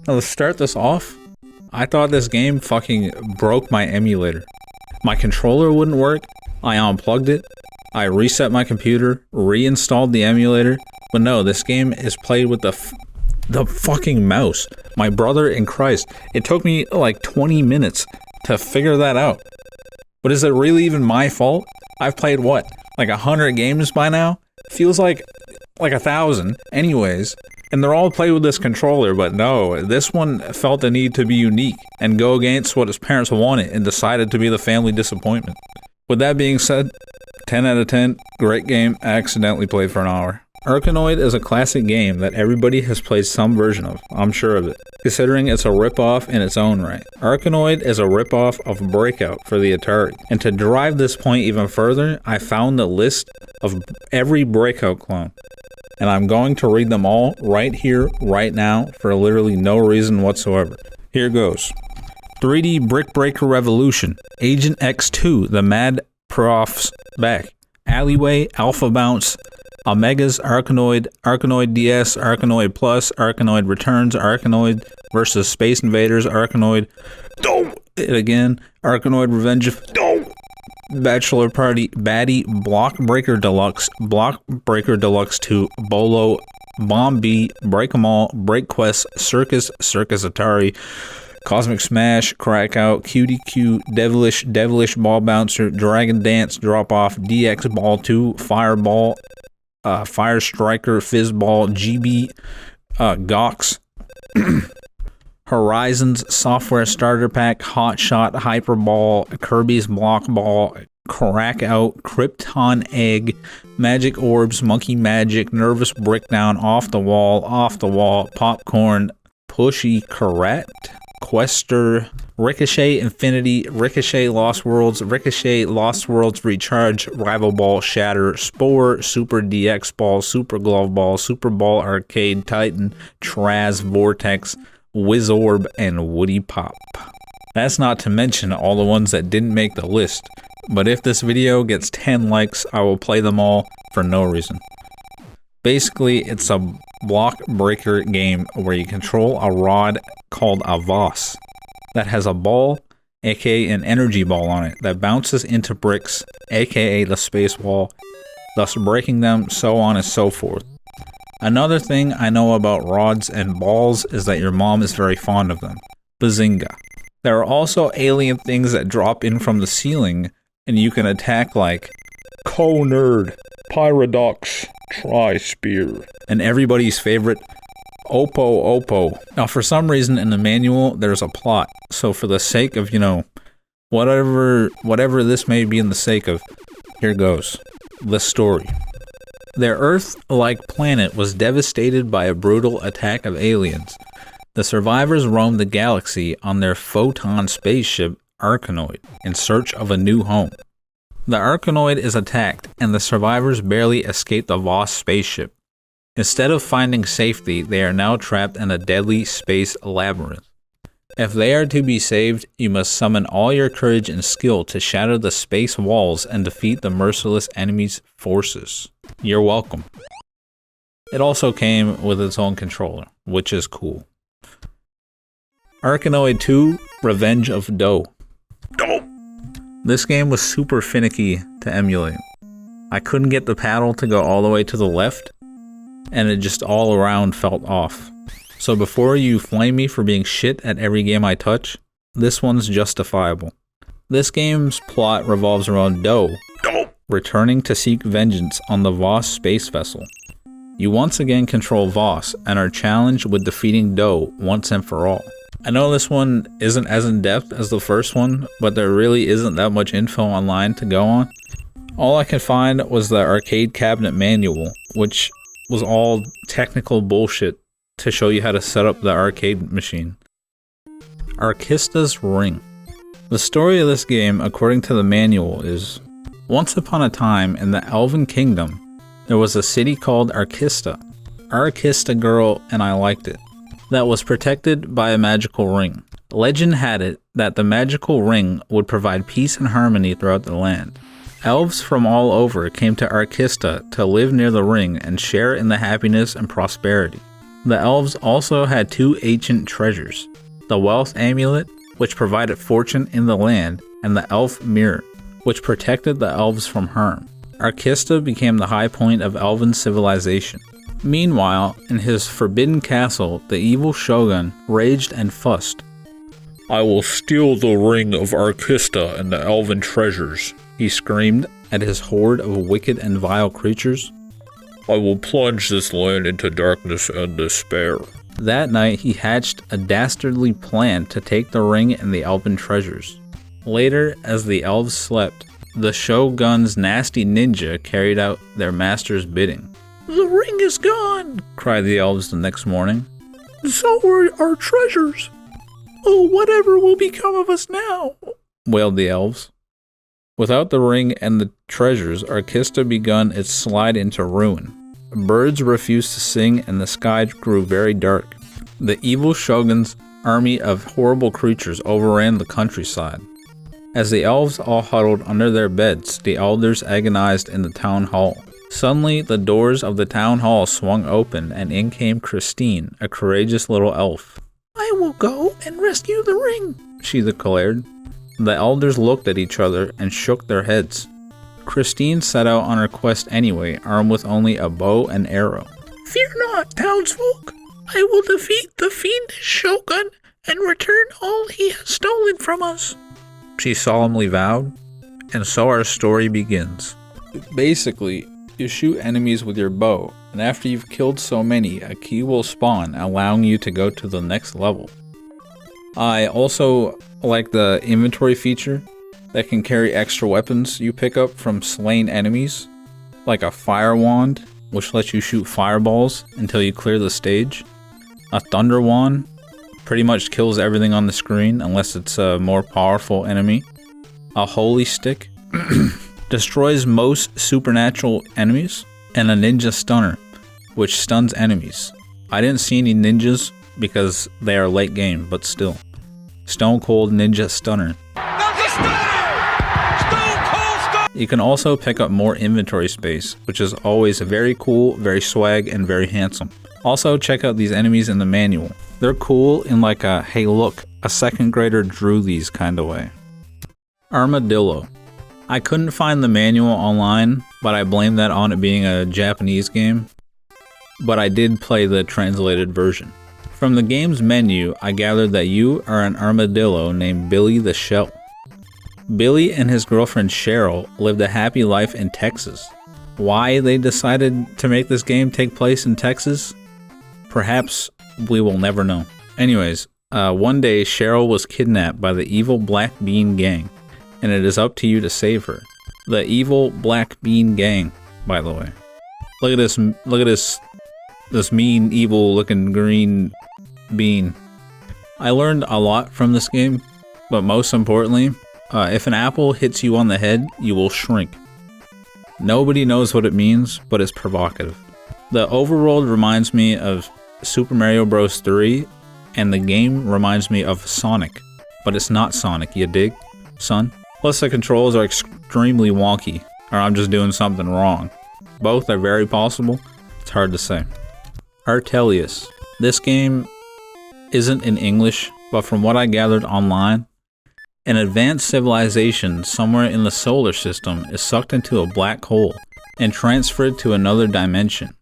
Now to start this off, I thought this game fucking broke my emulator. My controller wouldn't work, I unplugged it, I reset my computer, reinstalled the emulator, but no, this game is played with the fucking mouse. My brother in Christ, it took me like 20 minutes to figure that out. But is it really even my fault? I've played what, like 100 games by now? Feels like 1,000 anyways. And they're all played with this controller, but no, this one felt the need to be unique and go against what his parents wanted and decided to be the family disappointment. With that being said, 10 out of 10, great game, I accidentally played for an hour. Arkanoid is a classic game that everybody has played some version of, I'm sure of it, considering it's a ripoff in its own right. Arkanoid is a ripoff of Breakout for the Atari, and to drive this point even further, I found the list of every Breakout clone, and I'm going to read them all right here, right now, for literally no reason whatsoever. Here goes. 3D Brick Breaker Revolution, Agent X2, The Mad Prof's Back, Alleyway, Alpha Bounce, Omegas, Arkanoid, Arkanoid DS, Arkanoid Plus, Arkanoid Returns, Arkanoid vs. Space Invaders, Arkanoid, it again, Arkanoid Revenge of, Bachelor Party, Baddie, Block Breaker Deluxe 2, Bolo, Bomb B, Break 'em All, Break Quest, Circus, Circus Atari, Cosmic Smash, Crack Out, QDQ, Devilish Ball Bouncer, Dragon Dance, Drop Off, DX Ball 2, Fireball, Fire Striker, Fizzball, GB, Gox, Horizons, Software Starter Pack, Hot Shot, Hyperball, Kirby's Block Ball, Crack Out, Krypton Egg, Magic Orbs, Monkey Magic, Nervous Breakdown, Off the Wall, Popcorn, Pushy Correct, Quester, Ricochet Infinity, Ricochet Lost Worlds Recharge, Rival Ball, Shatter, Spore, Super DX Ball, Super Glove Ball, Super Ball Arcade, Titan, Traz, Vortex, Wizorb, and Woody Pop. That's not to mention all the ones that didn't make the list, but if this video gets 10 likes, I will play them all for no reason. Basically, it's a block breaker game where you control a rod called a Voss that has a ball, aka an energy ball on it, that bounces into bricks, aka the space wall, thus breaking them, so on and so forth. Another thing I know about rods and balls is that your mom is very fond of them. Bazinga. There are also alien things that drop in from the ceiling, and you can attack like Co-Nerd, Pyrodox, Tri-Spear, and everybody's favorite, Oppo. Now for some reason in the manual there's a plot, so for the sake of, whatever this may be in the sake of, here goes. The story. Their Earth-like planet was devastated by a brutal attack of aliens. The survivors roamed the galaxy on their photon spaceship Arkanoid in search of a new home. The Arkanoid is attacked, and the survivors barely escape the Voss spaceship. Instead of finding safety, they are now trapped in a deadly space labyrinth. If they are to be saved, you must summon all your courage and skill to shatter the space walls and defeat the merciless enemy's forces. You're welcome. It also came with its own controller, which is cool. Arkanoid 2: Revenge of Doe. This game was super finicky to emulate. I couldn't get the paddle to go all the way to the left, and it just all around felt off. So before you flame me for being shit at every game I touch, this one's justifiable. This game's plot revolves around Doe returning to seek vengeance on the Voss space vessel. You once again control Voss and are challenged with defeating Doe once and for all. I know this one isn't as in-depth as the first one, but there really isn't that much info online to go on. All I could find was the arcade cabinet manual, which was all technical bullshit to show you how to set up the arcade machine. Arkista's Ring. The story of this game, according to the manual, is once upon a time in the Elven Kingdom, there was a city called Arkista. Arkista girl, and I liked it. That was protected by a magical ring. Legend had it that the magical ring would provide peace and harmony throughout the land. Elves from all over came to Arkista to live near the ring and share in the happiness and prosperity. The elves also had two ancient treasures, the Wealth Amulet, which provided fortune in the land, and the Elf Mirror, which protected the elves from harm. Arkista became the high point of elven civilization. Meanwhile, in his forbidden castle, the evil shogun raged and fussed. I will steal the ring of Arkista and the elven treasures, he screamed at his horde of wicked and vile creatures. I will plunge this land into darkness and despair. That night, he hatched a dastardly plan to take the ring and the elven treasures. Later, as the elves slept, the shogun's nasty ninja carried out their master's bidding. The ring is gone, cried the elves the next morning. So are our treasures. Oh, whatever will become of us now? Wailed the elves. Without the ring and the treasures, Arkista begun its slide into ruin. Birds refused to sing and the sky grew very dark. The evil shogun's army of horrible creatures overran the countryside. As the elves all huddled under their beds, the elders agonized in the town hall. Suddenly, the doors of the town hall swung open and in came Christine, a courageous little elf. I will go and rescue the ring, she declared. The elders looked at each other and shook their heads. Christine set out on her quest anyway, armed with only a bow and arrow. Fear not, townsfolk. I will defeat the fiendish shogun and return all he has stolen from us, she solemnly vowed. And so our story begins. Basically, you shoot enemies with your bow, and after you've killed so many, a key will spawn, allowing you to go to the next level. I also like the inventory feature that can carry extra weapons you pick up from slain enemies, like a fire wand, which lets you shoot fireballs until you clear the stage. A thunder wand pretty much kills everything on the screen unless it's a more powerful enemy. A holy stick destroys most supernatural enemies, and a ninja stunner, which stuns enemies. I didn't see any ninjas because they are late game, but still. Stone Cold Ninja Stunner. You can also pick up more inventory space, which is always very cool, very swag, and very handsome. Also, check out these enemies in the manual. They're cool in like a, hey look, a second grader drew these kind of way. Armadillo. I couldn't find the manual online, but I blame that on it being a Japanese game. But I did play the translated version. From the game's menu, I gathered that you are an armadillo named Billy the Shell. Billy and his girlfriend Cheryl lived a happy life in Texas. Why they decided to make this game take place in Texas? Perhaps we will never know. Anyways, one day Cheryl was kidnapped by the evil Black Bean Gang, and it is up to you to save her. The evil Black Bean Gang, by the way. Look at this mean, evil looking green bean. I learned a lot from this game, but most importantly, if an apple hits you on the head, you will shrink. Nobody knows what it means, but it's provocative. The overworld reminds me of Super Mario Bros. 3, and the game reminds me of Sonic, but it's not Sonic, you dig, son? Plus the controls are extremely wonky, or I'm just doing something wrong. Both are very possible, it's hard to say. Artelius. This game isn't in English, but from what I gathered online, an advanced civilization somewhere in the solar system is sucked into a black hole and transferred to another dimension.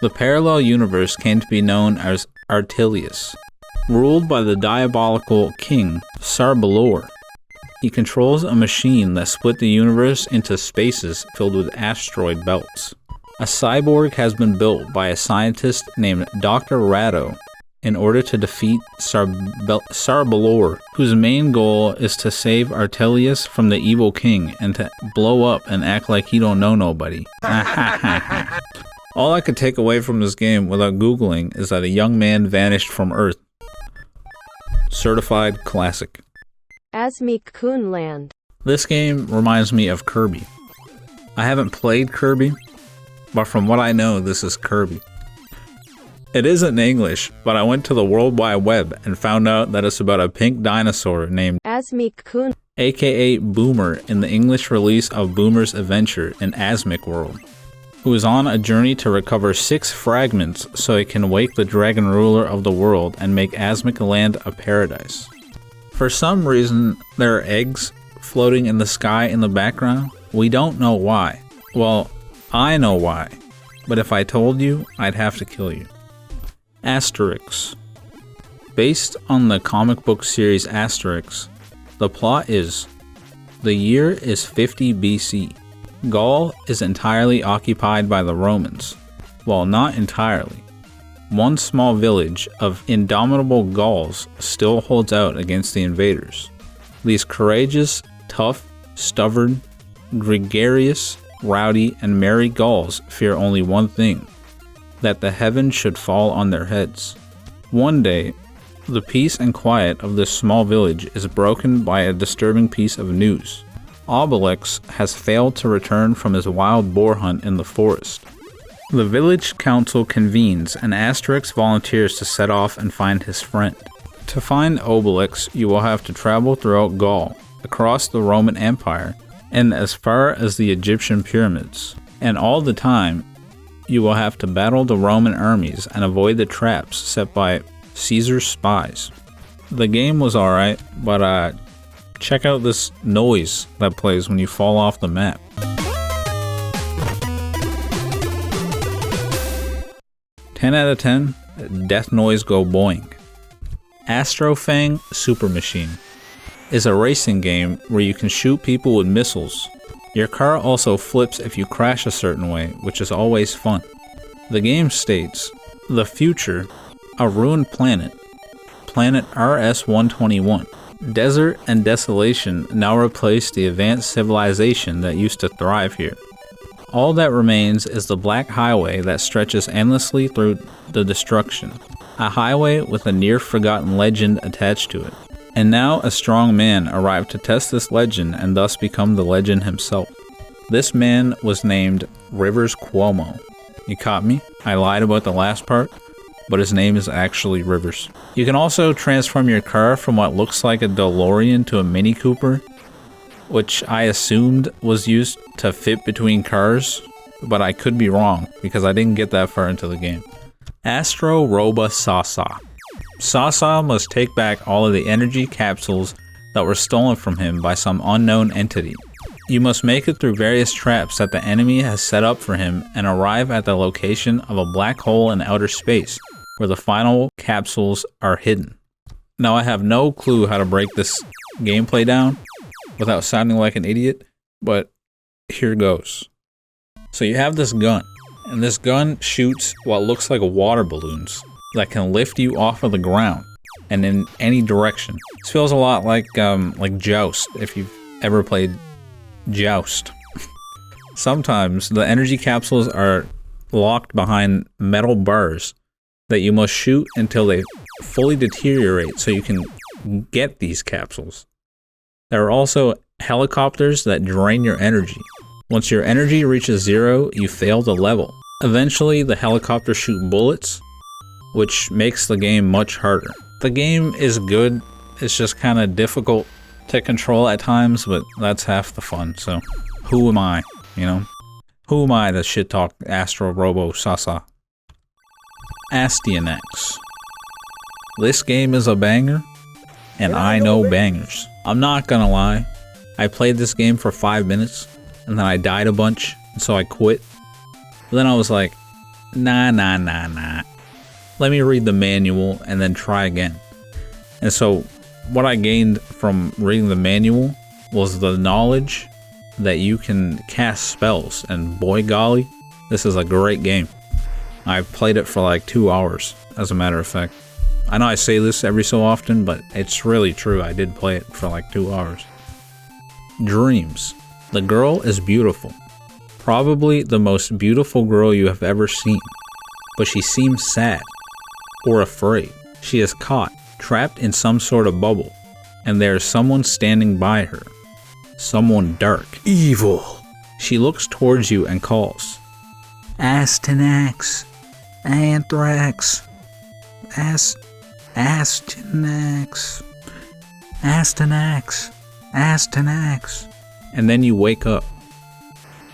The parallel universe came to be known as Artelius, ruled by the diabolical king Sarbalor. He controls a machine that split the universe into spaces filled with asteroid belts. A cyborg has been built by a scientist named Dr. Ratto in order to defeat Sarbalor, whose main goal is to save Artelius from the evil king and to blow up and act like he don't know nobody. All I could take away from this game without Googling is that a young man vanished from Earth. Certified classic. Asmik Kunland. This game reminds me of Kirby. I haven't played Kirby, but from what I know, this is Kirby. It isn't in English, but I went to the World Wide Web and found out that it's about a pink dinosaur named Asmik Kun, aka Boomer in the English release of Boomer's Adventure in Asmic World, who is on a journey to recover 6 fragments so he can wake the dragon ruler of the world and make Asmic Land a paradise. For some reason, there are eggs floating in the sky in the background. We don't know why. Well, I know why, but if I told you, I'd have to kill you. Asterix. Based on the comic book series Asterix, the plot is, the year is 50 BC. Gaul is entirely occupied by the Romans. Well, not entirely. One small village of indomitable Gauls still holds out against the invaders. These courageous, tough, stubborn, gregarious, rowdy, and merry Gauls fear only one thing: that the heavens should fall on their heads. One day, the peace and quiet of this small village is broken by a disturbing piece of news. Obelix has failed to return from his wild boar hunt in the forest. The village council convenes and Asterix volunteers to set off and find his friend. To find Obelix, you will have to travel throughout Gaul, across the Roman Empire, and as far as the Egyptian pyramids. And all the time, you will have to battle the Roman armies and avoid the traps set by Caesar's spies. The game was alright, but check out this noise that plays when you fall off the map. "10 out of 10, death noise go boing." Astrofang Super Machine is a racing game where you can shoot people with missiles. Your car also flips if you crash a certain way, which is always fun. The game states, the future, a ruined planet, planet RS-121. Desert and desolation now replace the advanced civilization that used to thrive here. All that remains is the black highway that stretches endlessly through the destruction, a highway with a near-forgotten legend attached to it. And now a strong man arrived to test this legend and thus become the legend himself. This man was named Rivers Cuomo. You caught me? I lied about the last part, but his name is actually Rivers. You can also transform your car from what looks like a DeLorean to a Mini Cooper, which I assumed was used to fit between cars, but I could be wrong because I didn't get that far into the game. Astro Roba Sasa. Sasa must take back all of the energy capsules that were stolen from him by some unknown entity. You must make it through various traps that the enemy has set up for him and arrive at the location of a black hole in outer space where the final capsules are hidden. Now I have no clue how to break this gameplay down without sounding like an idiot, but here goes. So you have this gun, and this gun shoots what looks like water balloons that can lift you off of the ground and in any direction. This feels a lot like Joust, if you've ever played Joust. Sometimes the energy capsules are locked behind metal bars that you must shoot until they fully deteriorate so you can get these capsules. There are also helicopters that drain your energy. Once your energy reaches 0, you fail the level. Eventually, the helicopters shoot bullets, which makes the game much harder. The game is good, it's just kind of difficult to control at times, but that's half the fun, so who am I, you know? Who am I to shit talk Astro Robo Sasa? Astyanax. This game is a banger, and I know bangers. I'm not gonna lie, I played this game for 5 minutes, and then I died a bunch, and so I quit. Then I was like, nah. Let me read the manual and then try again. And so what I gained from reading the manual was the knowledge that you can cast spells, and boy golly, this is a great game. I played it for like 2 hours, as a matter of fact. I know I say this every so often, but it's really true. I did play it for like 2 hours. Dreams. The girl is beautiful. Probably the most beautiful girl you have ever seen. But she seems sad or afraid. She is caught, trapped in some sort of bubble, and there is someone standing by her. Someone dark. Evil. She looks towards you and calls. Astyanax. Anthrax. Astyanax. Astyanax. Astyanax. And then you wake up.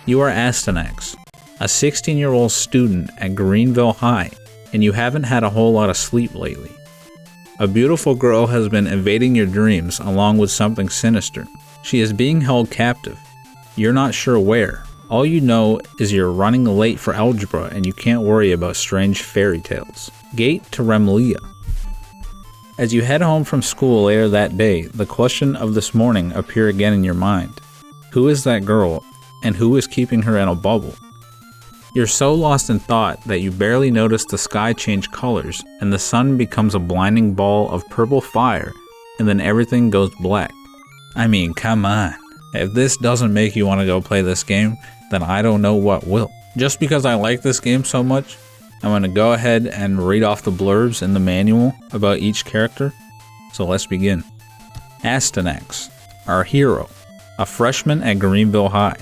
You are Astyanax, a 16-year-old student at Greenville High, and you haven't had a whole lot of sleep lately. A beautiful girl has been invading your dreams along with something sinister. She is being held captive. You're not sure where. All you know is you're running late for algebra and you can't worry about strange fairy tales. Gate to Remlia. As you head home from school later that day, the question of this morning appear again in your mind. Who is that girl, and who is keeping her in a bubble? You're so lost in thought that you barely notice the sky change colors, and the sun becomes a blinding ball of purple fire, and then everything goes black. I mean, come on. If this doesn't make you want to go play this game, then I don't know what will. Just because I like this game so much, I'm going to go ahead and read off the blurbs in the manual about each character. So let's begin. Astyanax, our hero, a freshman at Greenville High.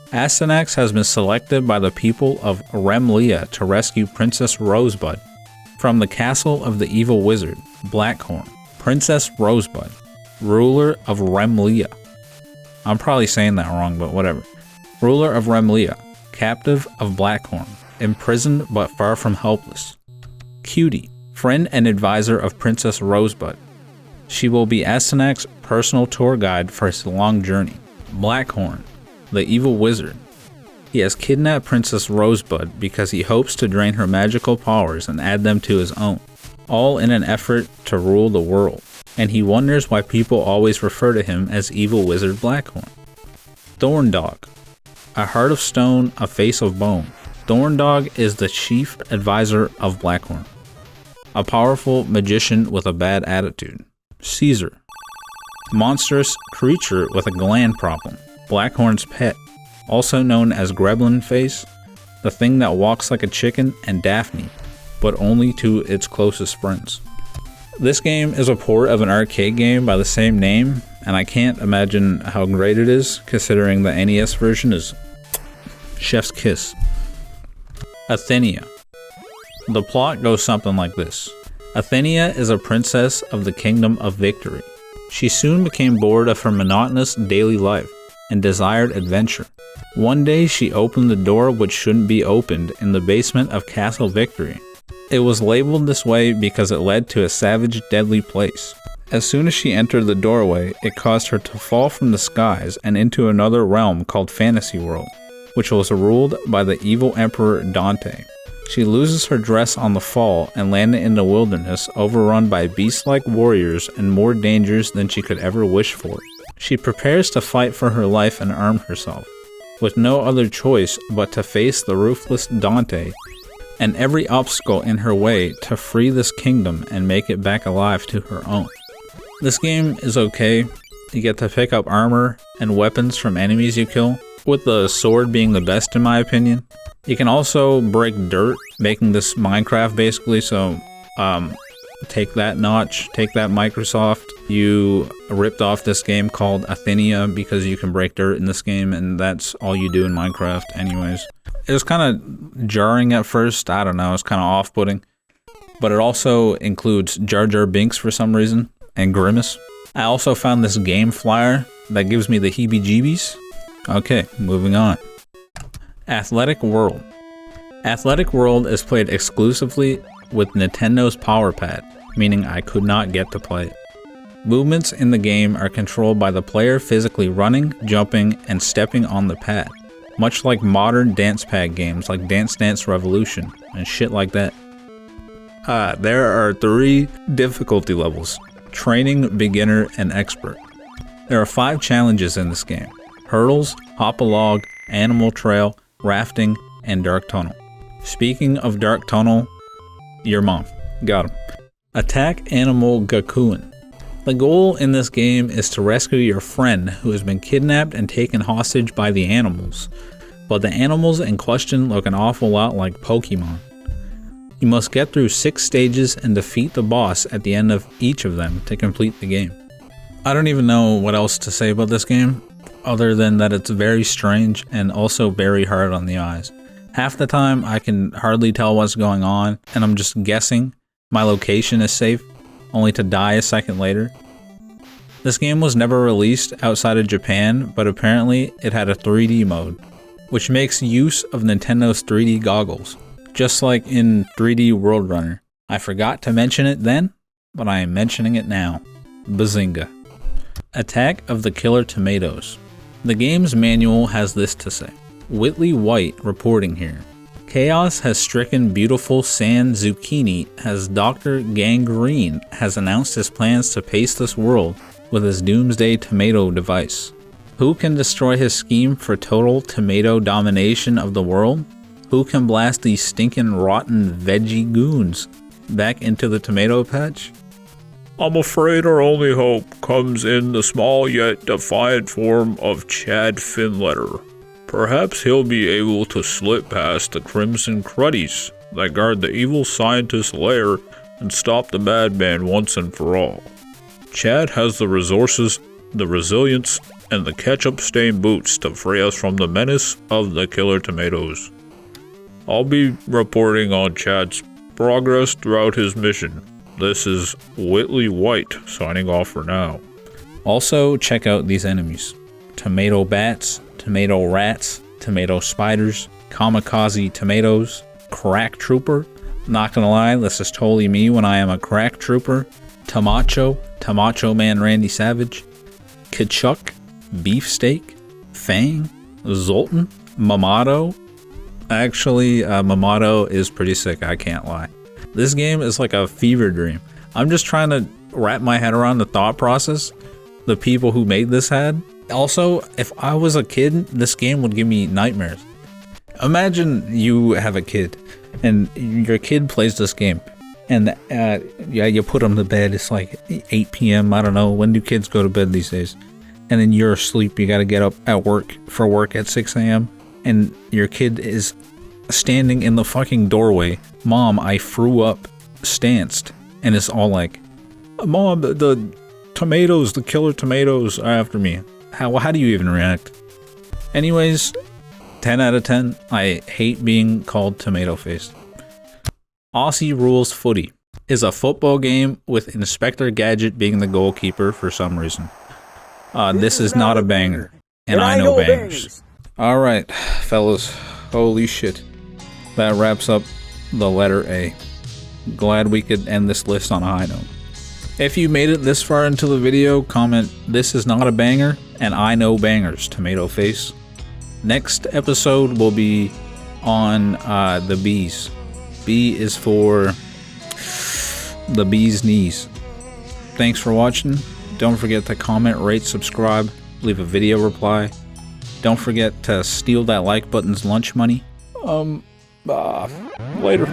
Astyanax has been selected by the people of Remlia to rescue Princess Rosebud from the castle of the evil wizard, Blackhorn. Princess Rosebud, ruler of Remlia. I'm probably saying that wrong, but whatever. Ruler of Remlia, captive of Blackhorn, imprisoned but far from helpless. Cutie, friend and advisor of Princess Rosebud. She will be Astyanax's personal tour guide for his long journey. Blackhorn, the evil wizard. He has kidnapped Princess Rosebud because he hopes to drain her magical powers and add them to his own, all in an effort to rule the world, and he wonders why people always refer to him as Evil Wizard Blackhorn. Thorndog, a heart of stone, a face of bone. Thorndog is the chief advisor of Blackhorn, a powerful magician with a bad attitude. Caesar, monstrous creature with a gland problem. Blackhorn's pet, also known as Gremlin Face, the thing that walks like a chicken, and Daphne, but only to its closest friends. This game is a port of an arcade game by the same name, and I can't imagine how great it is, considering the NES version is chef's kiss. Athenia. The plot goes something like this. Athenia is a princess of the Kingdom of Victory. She soon became bored of her monotonous daily life and desired adventure. One day she opened the door which shouldn't be opened in the basement of Castle Victory. It was labeled this way because it led to a savage, deadly place. As soon as she entered the doorway, it caused her to fall from the skies and into another realm called Fantasy World, which was ruled by the evil Emperor Dante. She loses her dress on the fall and landed in the wilderness, overrun by beast-like warriors and more dangers than she could ever wish for. She prepares to fight for her life and arm herself, with no other choice but to face the ruthless Dante and every obstacle in her way to free this kingdom and make it back alive to her own. This game is okay. You get to pick up armor and weapons from enemies you kill, with the sword being the best in my opinion. You can also break dirt, making this Minecraft basically, so Take that, Notch. Take that, Microsoft. You ripped off this game called Athenia because you can break dirt in this game, and that's all you do in Minecraft anyways. It was kind of jarring at first. I don't know. It's kind of off-putting. But it also includes Jar Jar Binks for some reason, and Grimace. I also found this game flyer that gives me the heebie-jeebies. Okay, moving on. Athletic World. Athletic World is played exclusively with Nintendo's Power Pad, meaning I could not get to play it. Movements in the game are controlled by the player physically running, jumping, and stepping on the pad, much like modern dance pad games like Dance Dance Revolution and shit like that. There are 3 difficulty levels: Training, Beginner, and Expert. There are 5 challenges in this game: Hurdles, Hop a Log, Animal Trail, Rafting, and Dark Tunnel. Speaking of Dark Tunnel, your mom. Got him. Attack Animal Gakuen. The goal in this game is to rescue your friend who has been kidnapped and taken hostage by the animals, but the animals in question look an awful lot like Pokemon. You must get through 6 stages and defeat the boss at the end of each of them to complete the game. I don't even know what else to say about this game, other than that it's very strange and also very hard on the eyes. Half the time I can hardly tell what's going on, and I'm just guessing my location is safe, only to die a second later. This game was never released outside of Japan, but apparently it had a 3D mode, which makes use of Nintendo's 3D goggles, just like in 3D World Runner. I forgot to mention it then, but I am mentioning it now. Bazinga. Attack of the Killer Tomatoes. The game's manual has this to say. Whitley White reporting here. Chaos has stricken beautiful San Zucchini as Dr. Gangrene has announced his plans to pace this world with his doomsday tomato device. Who can destroy his scheme for total tomato domination of the world? Who can blast these stinking rotten veggie goons back into the tomato patch? I'm afraid our only hope comes in the small yet defiant form of Chad Finletter. Perhaps he'll be able to slip past the Crimson Cruddies that guard the evil scientist's lair and stop the madman once and for all. Chad has the resources, the resilience, and the ketchup-stained boots to free us from the menace of the Killer Tomatoes. I'll be reporting on Chad's progress throughout his mission. This is Whitley White signing off for now. Also, check out these enemies. Tomato bats, tomato rats, tomato spiders, kamikaze tomatoes, crack trooper. Not gonna lie, this is totally me when I am a crack trooper. Tamacho Man Randy Savage, Kachuk, Beefsteak, Fang, Zoltan, Mamato. Actually, Mamato is pretty sick, I can't lie. This game is like a fever dream. I'm just trying to wrap my head around the thought process the people who made this had. Also, if I was a kid, this game would give me nightmares. Imagine you have a kid, and your kid plays this game, and you put them to bed, it's like 8 p.m, I don't know, when do kids go to bed these days? And then you're asleep, you gotta get up at work at 6 a.m, and your kid is standing in the fucking doorway, Mom, I threw up, stanced, and it's all like, Mom, the tomatoes, the killer tomatoes are after me. How do you even react? Anyways, 10 out of 10. I hate being called tomato faced. Aussie Rules Footy is a football game with Inspector Gadget being the goalkeeper for some reason. This is not a banger, and I know bangers. Alright, fellas, holy shit. That wraps up the letter A. Glad we could end this list on a high note. If you made it this far into the video, comment, "This is not a banger," and "I know bangers," tomato face. Next episode will be on the bees. B is for the bee's knees. Thanks for watching. Don't forget to comment, rate, subscribe, leave a video reply. Don't forget to steal that like button's lunch money. Later.